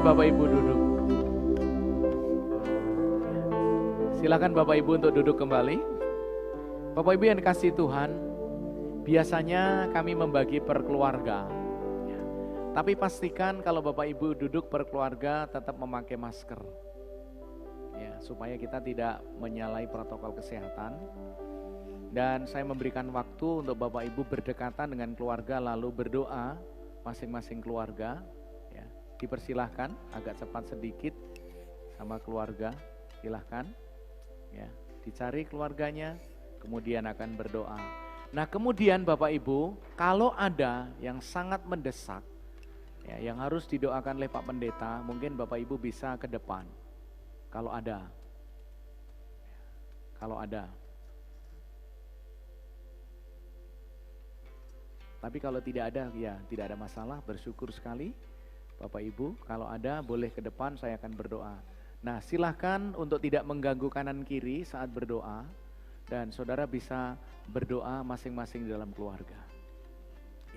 Silakan Bapak Ibu duduk. Silakan Bapak Ibu untuk duduk kembali. Bapak Ibu yang dikasihi Tuhan, biasanya kami membagi per keluarga. Tapi pastikan kalau Bapak Ibu duduk per keluarga tetap memakai masker. Ya, supaya kita tidak menyalahi protokol kesehatan. Dan saya memberikan waktu untuk Bapak Ibu berdekatan dengan keluarga lalu berdoa masing-masing keluarga. Ya, dipersilahkan agak cepat sedikit sama keluarga, silahkan. Ya, dicari keluarganya, kemudian akan berdoa. Nah kemudian Bapak Ibu, kalau ada yang sangat mendesak, ya, yang harus didoakan oleh Pak Pendeta, mungkin Bapak Ibu bisa ke depan. Kalau ada. Tapi kalau tidak ada, ya tidak ada masalah, bersyukur sekali. Bapak Ibu, kalau ada boleh ke depan, saya akan berdoa. Nah silahkan untuk tidak mengganggu kanan kiri saat berdoa. Dan saudara bisa berdoa masing-masing di dalam keluarga.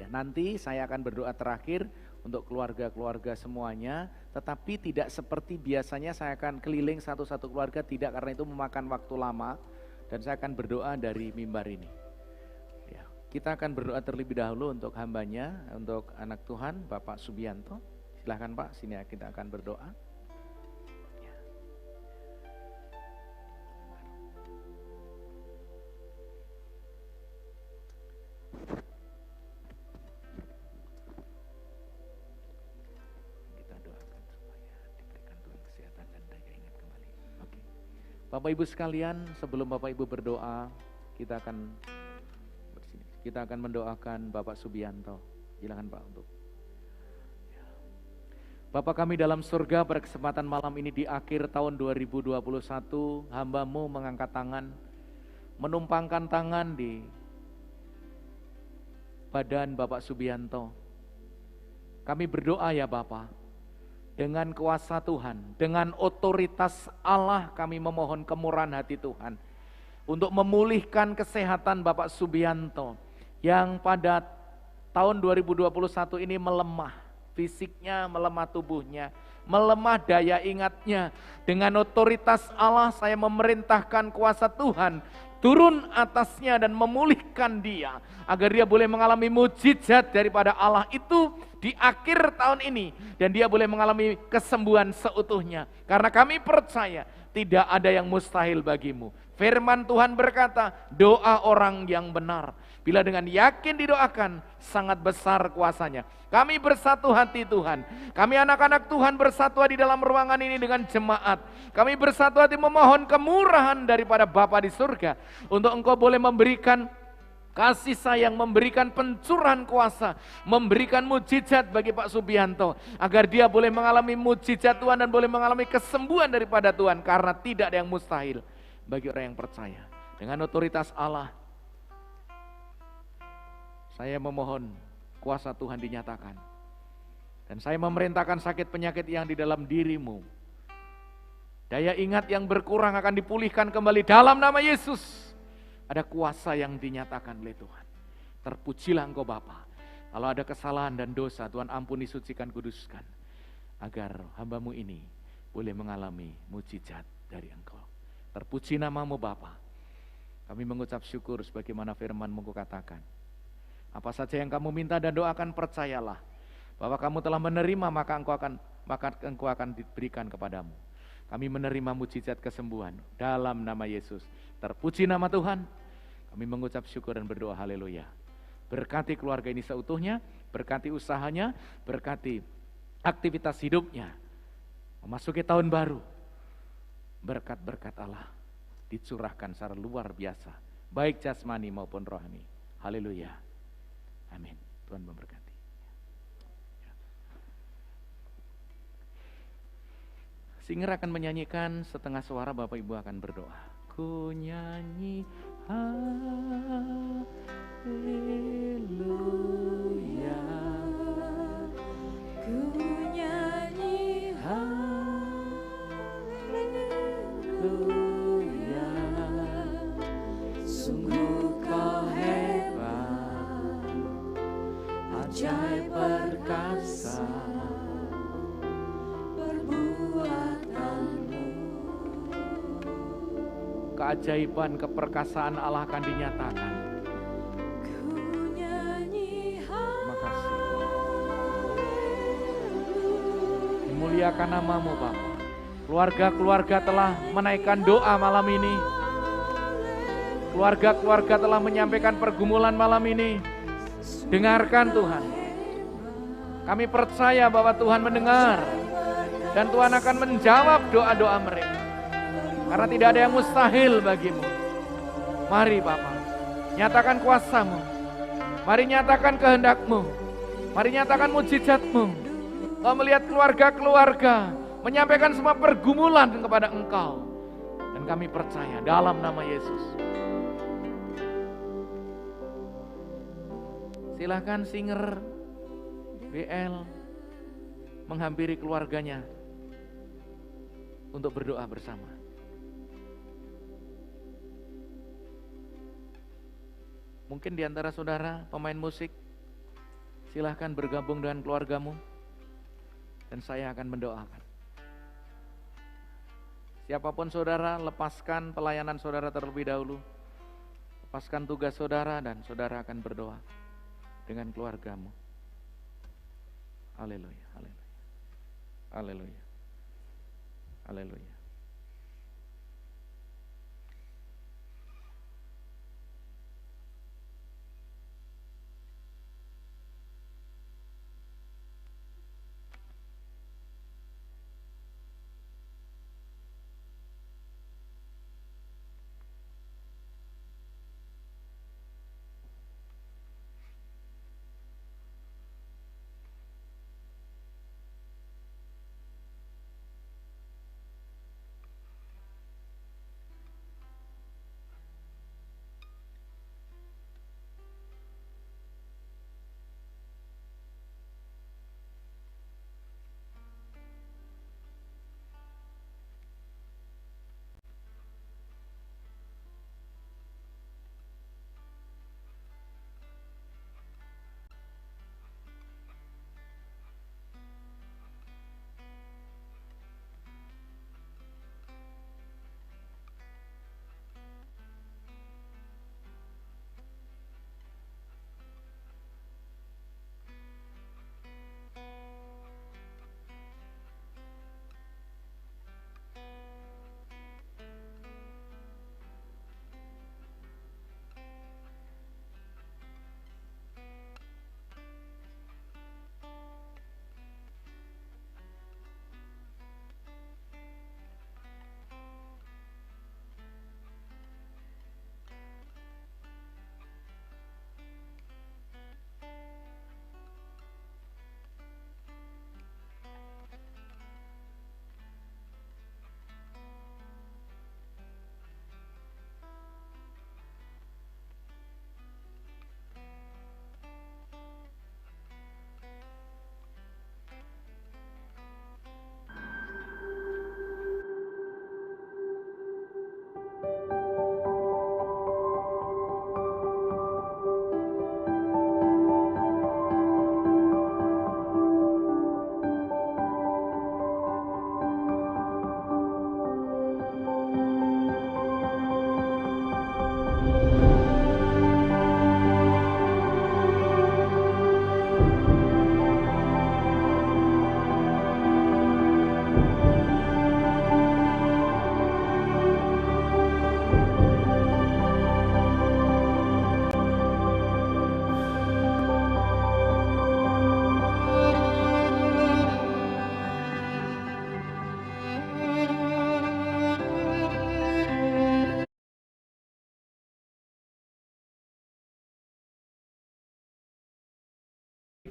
Ya, nanti saya akan berdoa terakhir untuk keluarga-keluarga semuanya. Tetapi tidak seperti biasanya saya akan keliling satu-satu keluarga, tidak, karena itu memakan waktu lama. Dan saya akan berdoa dari mimbar ini. Kita akan berdoa terlebih dahulu untuk hambanya, untuk anak Tuhan, Bapak Subianto. Silahkan Pak, sini kita akan berdoa. Ya. Kita doakan supaya diberikan Tuhan kesehatan dan daya ingat kembali. Oke. Bapak Ibu sekalian, sebelum Bapak Ibu berdoa, kita akan mendoakan Bapak Subianto. Silakan Pak untuk. Bapak kami dalam surga, pada kesempatan malam ini di akhir tahun 2021, hamba-Mu mengangkat tangan, menumpangkan tangan di badan Bapak Subianto. Kami berdoa ya Bapak, dengan kuasa Tuhan, dengan otoritas Allah kami memohon kemurahan hati Tuhan, untuk memulihkan kesehatan Bapak Subianto, yang pada tahun 2021 ini melemah, fisiknya melemah, tubuhnya melemah, daya ingatnya. Dengan otoritas Allah saya memerintahkan kuasa Tuhan turun atasnya dan memulihkan dia, agar dia boleh mengalami mujizat daripada Allah itu di akhir tahun ini, dan dia boleh mengalami kesembuhan seutuhnya. Karena kami percaya tidak ada yang mustahil bagimu. Firman Tuhan berkata, doa orang yang benar, bila dengan yakin didoakan, sangat besar kuasanya. Kami bersatu hati Tuhan. Kami anak-anak Tuhan bersatu di dalam ruangan ini dengan jemaat. Kami bersatu hati memohon kemurahan daripada Bapa di surga, untuk Engkau boleh memberikan kasih sayang, memberikan pencurahan kuasa, memberikan mujizat bagi Pak Subianto, agar dia boleh mengalami mujizat Tuhan dan boleh mengalami kesembuhan daripada Tuhan, karena tidak ada yang mustahil bagi orang yang percaya. Dengan otoritas Allah, saya memohon kuasa Tuhan dinyatakan. Dan saya memerintahkan sakit penyakit yang di dalam dirimu, daya ingat yang berkurang akan dipulihkan kembali dalam nama Yesus. Ada kuasa yang dinyatakan oleh Tuhan. Terpujilah Engkau Bapa. Kalau ada kesalahan dan dosa, Tuhan ampuni, sucikan, kuduskan, agar hamba-Mu ini boleh mengalami mujizat dari Engkau. Terpuji nama-Mu Bapa. Kami mengucap syukur sebagaimana firman-Mu katakan. Apa saja yang kamu minta dan doakan, percayalah bahwa kamu telah menerima, maka engkau akan diberikan kepadamu. Kami menerima mujizat kesembuhan dalam nama Yesus. Terpuji nama Tuhan. Kami mengucap syukur dan berdoa, haleluya. Berkati keluarga ini seutuhnya, berkati usahanya, berkati aktivitas hidupnya. Memasuki tahun baru, berkat-berkat Allah dicurahkan secara luar biasa, baik jasmani maupun rohani. Haleluya. Amin. Tuhan memberkati. Singer akan menyanyikan setengah suara, Bapak Ibu akan berdoa. Ku nyanyi haleluya, Ku nyanyi haleluya, sungguh kau hebat, ajaib perkasa, keajaiban, keperkasaan Allah akan dinyatakan. Terima kasih. Dimuliakan nama-Mu Bapa. Keluarga-keluarga telah menaikkan doa malam ini. Keluarga-keluarga telah menyampaikan pergumulan malam ini. Dengarkan Tuhan. Kami percaya bahwa Tuhan mendengar. Dan Tuhan akan menjawab doa-doa mereka. Karena tidak ada yang mustahil bagimu. Mari Bapa, nyatakan kuasa-Mu. Mari nyatakan kehendak-Mu. Mari nyatakan mujizat-Mu. Kau melihat keluarga-keluarga menyampaikan semua pergumulan kepada Engkau. Dan kami percaya dalam nama Yesus. Silakan singer BL menghampiri keluarganya untuk berdoa bersama. Mungkin di antara saudara pemain musik, silahkan bergabung dengan keluargamu dan saya akan mendoakan. Siapapun saudara, lepaskan pelayanan saudara terlebih dahulu. Lepaskan tugas saudara dan saudara akan berdoa dengan keluargamu. Haleluya, haleluya. Haleluya. Haleluya.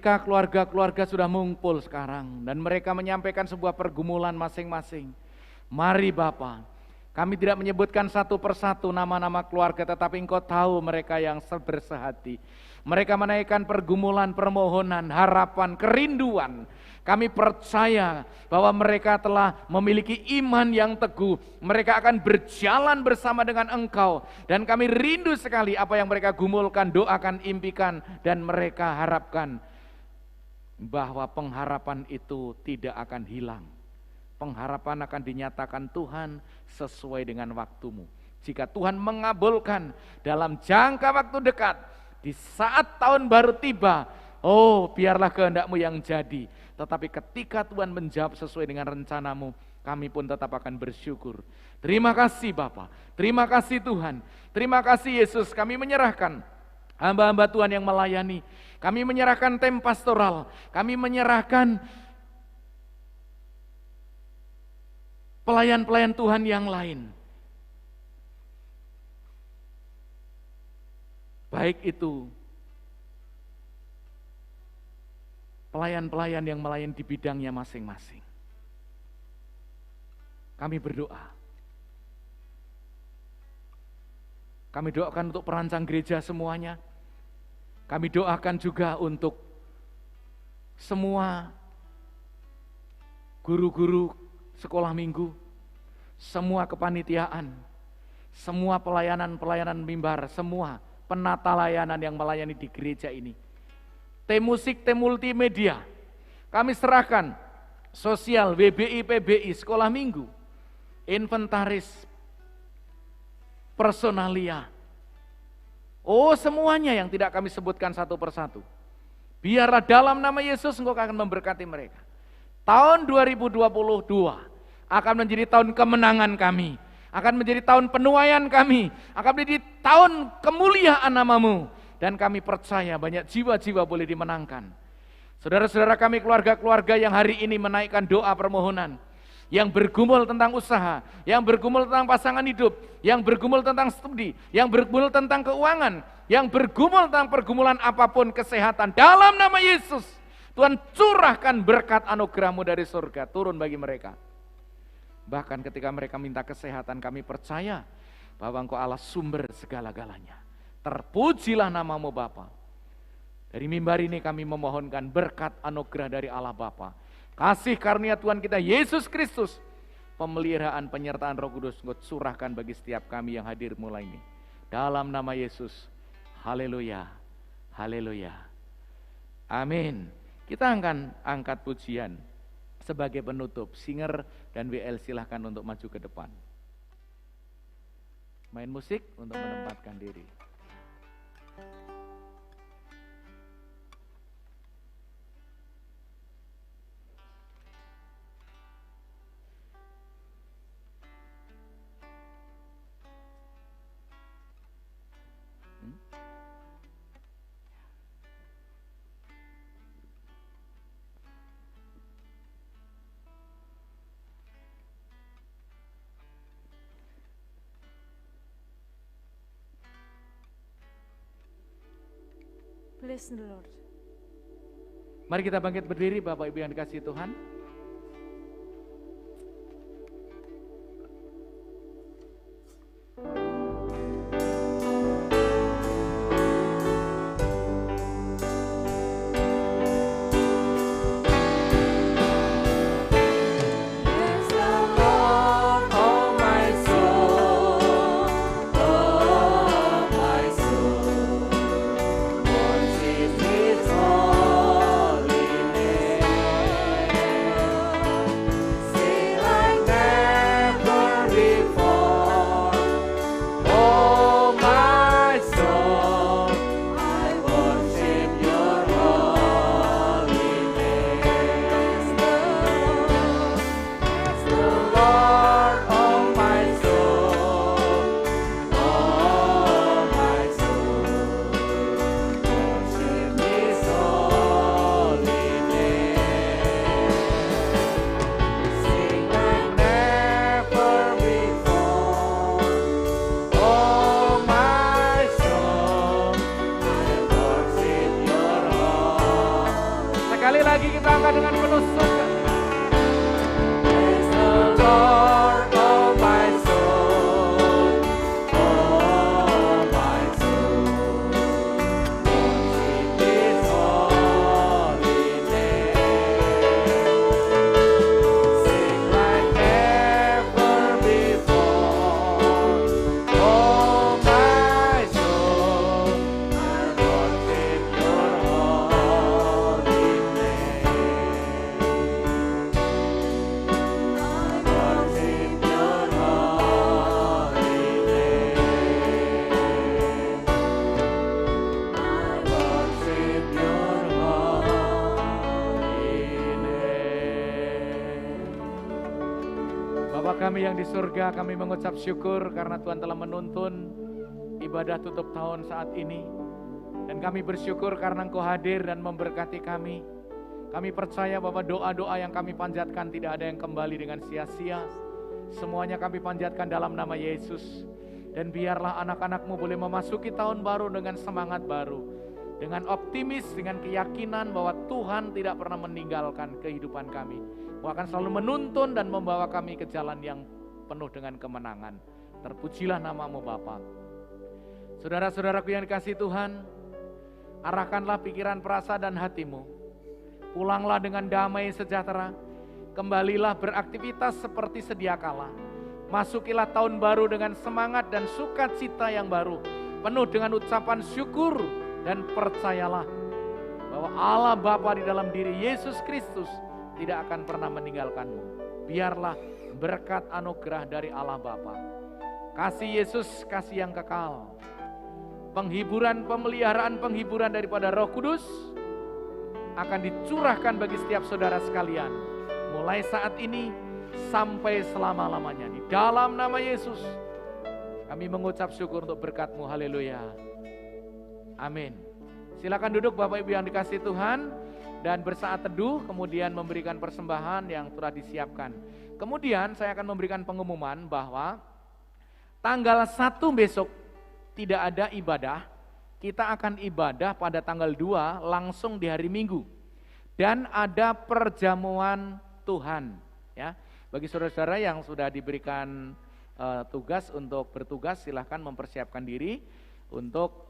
Ketika keluarga-keluarga sudah mengumpul sekarang dan mereka menyampaikan sebuah pergumulan masing-masing, mari Bapa, kami tidak menyebutkan satu persatu nama-nama keluarga, tetapi Engkau tahu mereka yang bersehati. Mereka menaikkan pergumulan, permohonan, harapan, kerinduan. Kami percaya bahwa mereka telah memiliki iman yang teguh. Mereka akan berjalan bersama dengan Engkau. Dan kami rindu sekali apa yang mereka gumulkan, doakan, impikan, dan mereka harapkan. Bahwa pengharapan itu tidak akan hilang. Pengharapan akan dinyatakan Tuhan sesuai dengan waktumu. Jika Tuhan mengabulkan dalam jangka waktu dekat, di saat tahun baru tiba, oh biarlah kehendak-Mu yang jadi. Tetapi ketika Tuhan menjawab sesuai dengan rencana-Mu, kami pun tetap akan bersyukur. Terima kasih Bapa, terima kasih Tuhan, terima kasih Yesus. Kami menyerahkan hamba-hamba Tuhan yang melayani, kami menyerahkan tim pastoral, kami menyerahkan pelayan-pelayan Tuhan yang lain. Baik itu pelayan-pelayan yang melayani di bidangnya masing-masing. Kami berdoa. Kami doakan untuk perancang gereja semuanya. Kami doakan juga untuk semua guru-guru sekolah minggu, semua kepanitiaan, semua pelayanan-pelayanan mimbar, semua penata layanan yang melayani di gereja ini. Tim musik, tim multimedia, kami serahkan sosial, WBI, PBI, sekolah minggu, inventaris, personalia. Oh semuanya yang tidak kami sebutkan satu persatu. Biarlah dalam nama Yesus Engkau akan memberkati mereka. Tahun 2022 akan menjadi tahun kemenangan kami, akan menjadi tahun penuaian kami, akan menjadi tahun kemuliaan nama-Mu. Dan kami percaya banyak jiwa-jiwa boleh dimenangkan. Saudara-saudara kami, keluarga-keluarga yang hari ini menaikkan doa permohonan, yang bergumul tentang usaha, yang bergumul tentang pasangan hidup, yang bergumul tentang studi, yang bergumul tentang keuangan, yang bergumul tentang pergumulan apapun, kesehatan, dalam nama Yesus, Tuhan curahkan berkat anugerah-Mu dari surga, turun bagi mereka. Bahkan ketika mereka minta kesehatan, kami percaya bahwa Engkau Allah sumber segala-galanya. Terpujilah nama-Mu Bapa. Dari mimbar ini kami memohonkan berkat anugerah dari Allah Bapa, kasih karunia Tuhan kita Yesus Kristus, pemeliharaan penyertaan Roh Kudus Engkau curahkan bagi setiap kami yang hadir mulai ini. Dalam nama Yesus, haleluya, haleluya, amin. Kita akan angkat pujian sebagai penutup. Singer dan WL silahkan untuk maju ke depan. Main musik untuk menempatkan diri. Bless the Lord. Mari kita bangkit berdiri Bapak Ibu yang dikasihi Tuhan. Worship His holy name. yang di surga, kami mengucap syukur karena Tuhan telah menuntun ibadah tutup tahun saat ini. Dan kami bersyukur karena Engkau hadir dan memberkati kami. Kami percaya bahwa doa-doa yang kami panjatkan tidak ada yang kembali dengan sia-sia. Semuanya kami panjatkan dalam nama Yesus. Dan biarlah anak-anak-Mu boleh memasuki tahun baru dengan semangat baru. Dengan optimis, dengan keyakinan bahwa Tuhan tidak pernah meninggalkan kehidupan kami. Engkau akan selalu menuntun dan membawa kami ke jalan yang penuh dengan kemenangan. Terpujilah nama-Mu Bapa. Saudara-saudaraku yang dikasihi Tuhan, arahkanlah pikiran, perasa dan hatimu. Pulanglah dengan damai sejahtera. Kembalilah beraktivitas seperti sedia kala. Masukilah tahun baru dengan semangat dan sukacita yang baru. Penuh dengan ucapan syukur dan percayalah bahwa Allah Bapa di dalam diri Yesus Kristus tidak akan pernah meninggalkanmu. Biarlah berkat anugerah dari Allah Bapa, kasih Yesus, kasih yang kekal, penghiburan, pemeliharaan, penghiburan daripada Roh Kudus akan dicurahkan bagi setiap saudara sekalian. Mulai saat ini sampai selama-lamanya. Di dalam nama Yesus kami mengucap syukur untuk berkat-Mu. Haleluya. Amin. Silakan duduk Bapak Ibu yang dikasihi Tuhan dan bersaat teduh, kemudian memberikan persembahan yang telah disiapkan. Kemudian saya akan memberikan pengumuman bahwa tanggal 1 besok tidak ada ibadah. Kita akan ibadah pada tanggal 2 langsung di hari Minggu. Dan ada perjamuan Tuhan, ya. Bagi saudara-saudara yang sudah diberikan tugas untuk bertugas, silahkan mempersiapkan diri untuk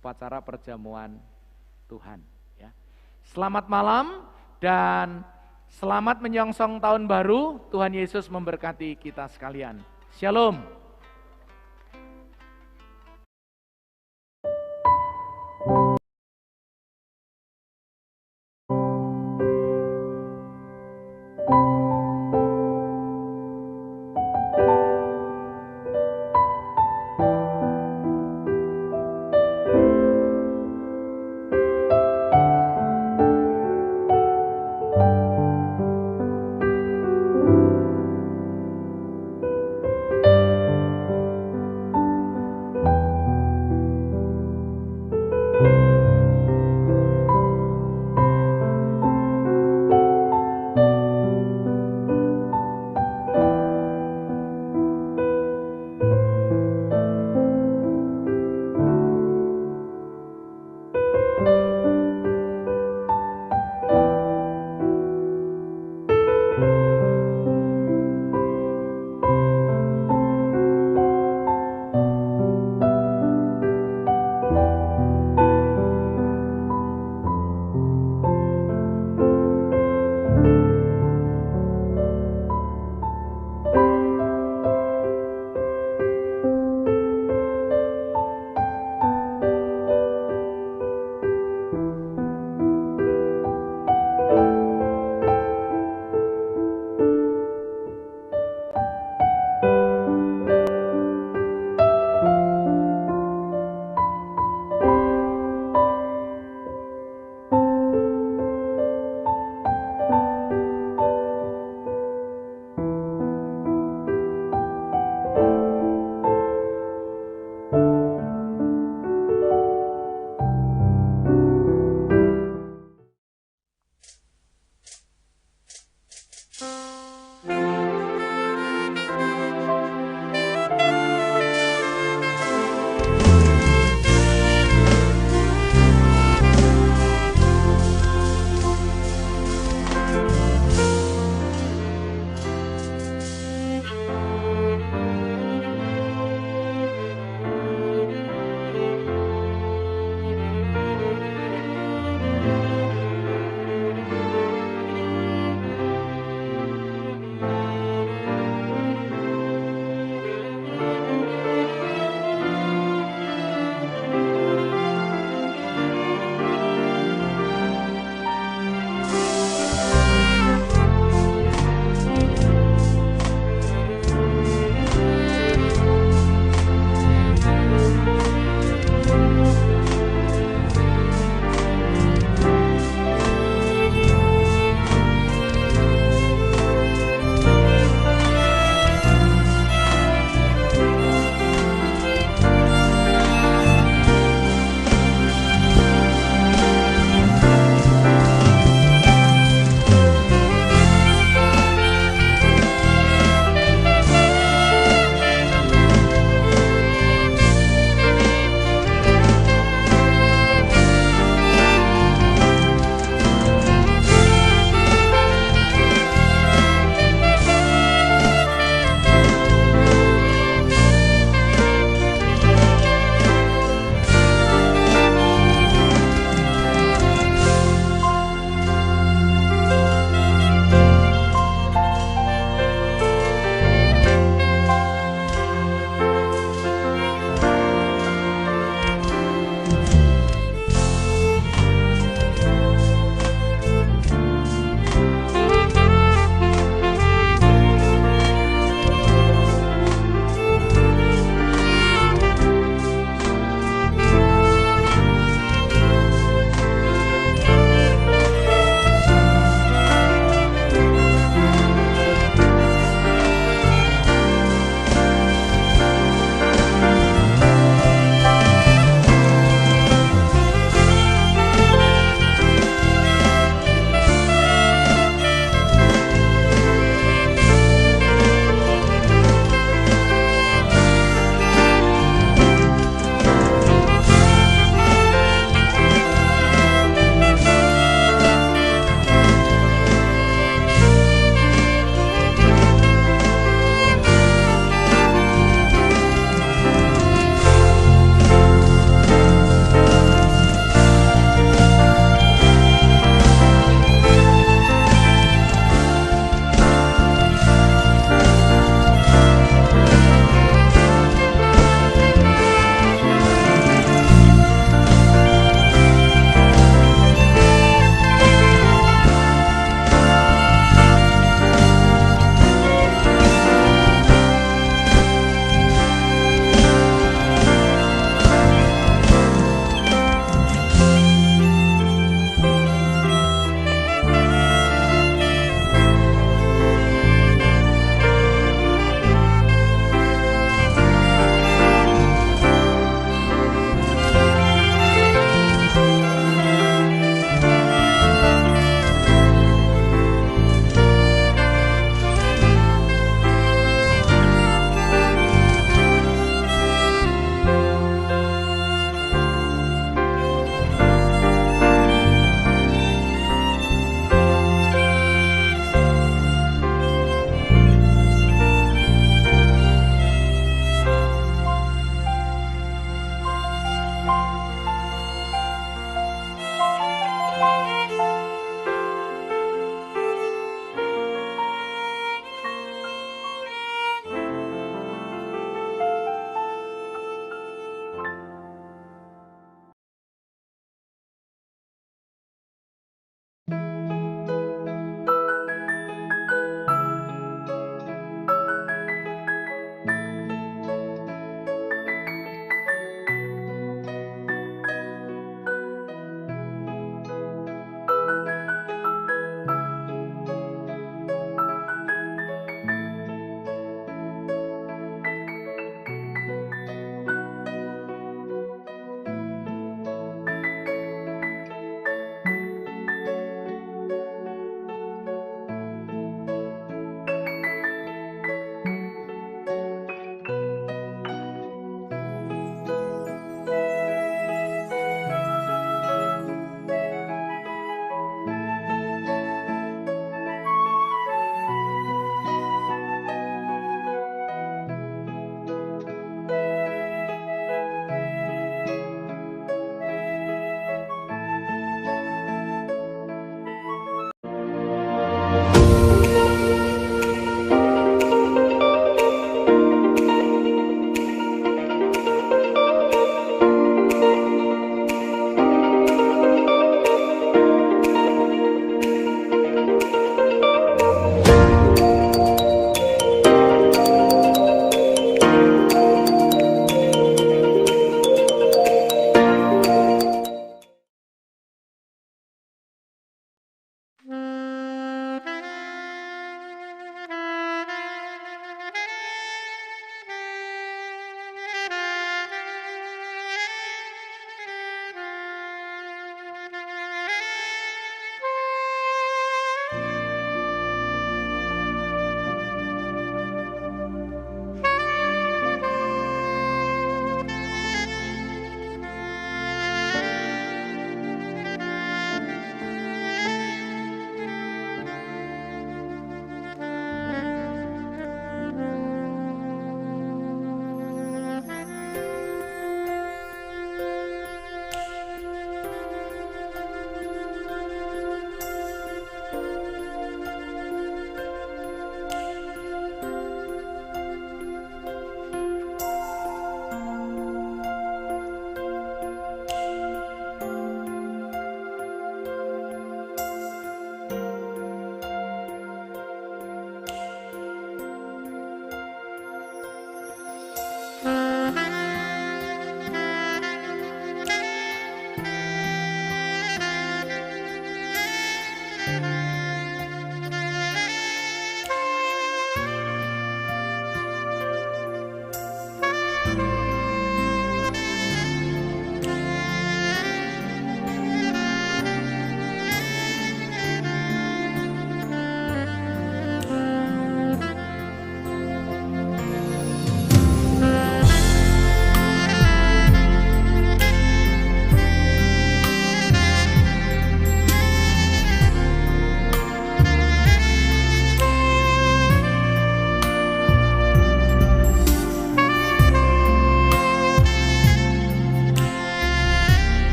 upacara perjamuan Tuhan. Ya. Selamat malam dan selamat menyongsong tahun baru. Tuhan Yesus memberkati kita sekalian. Shalom.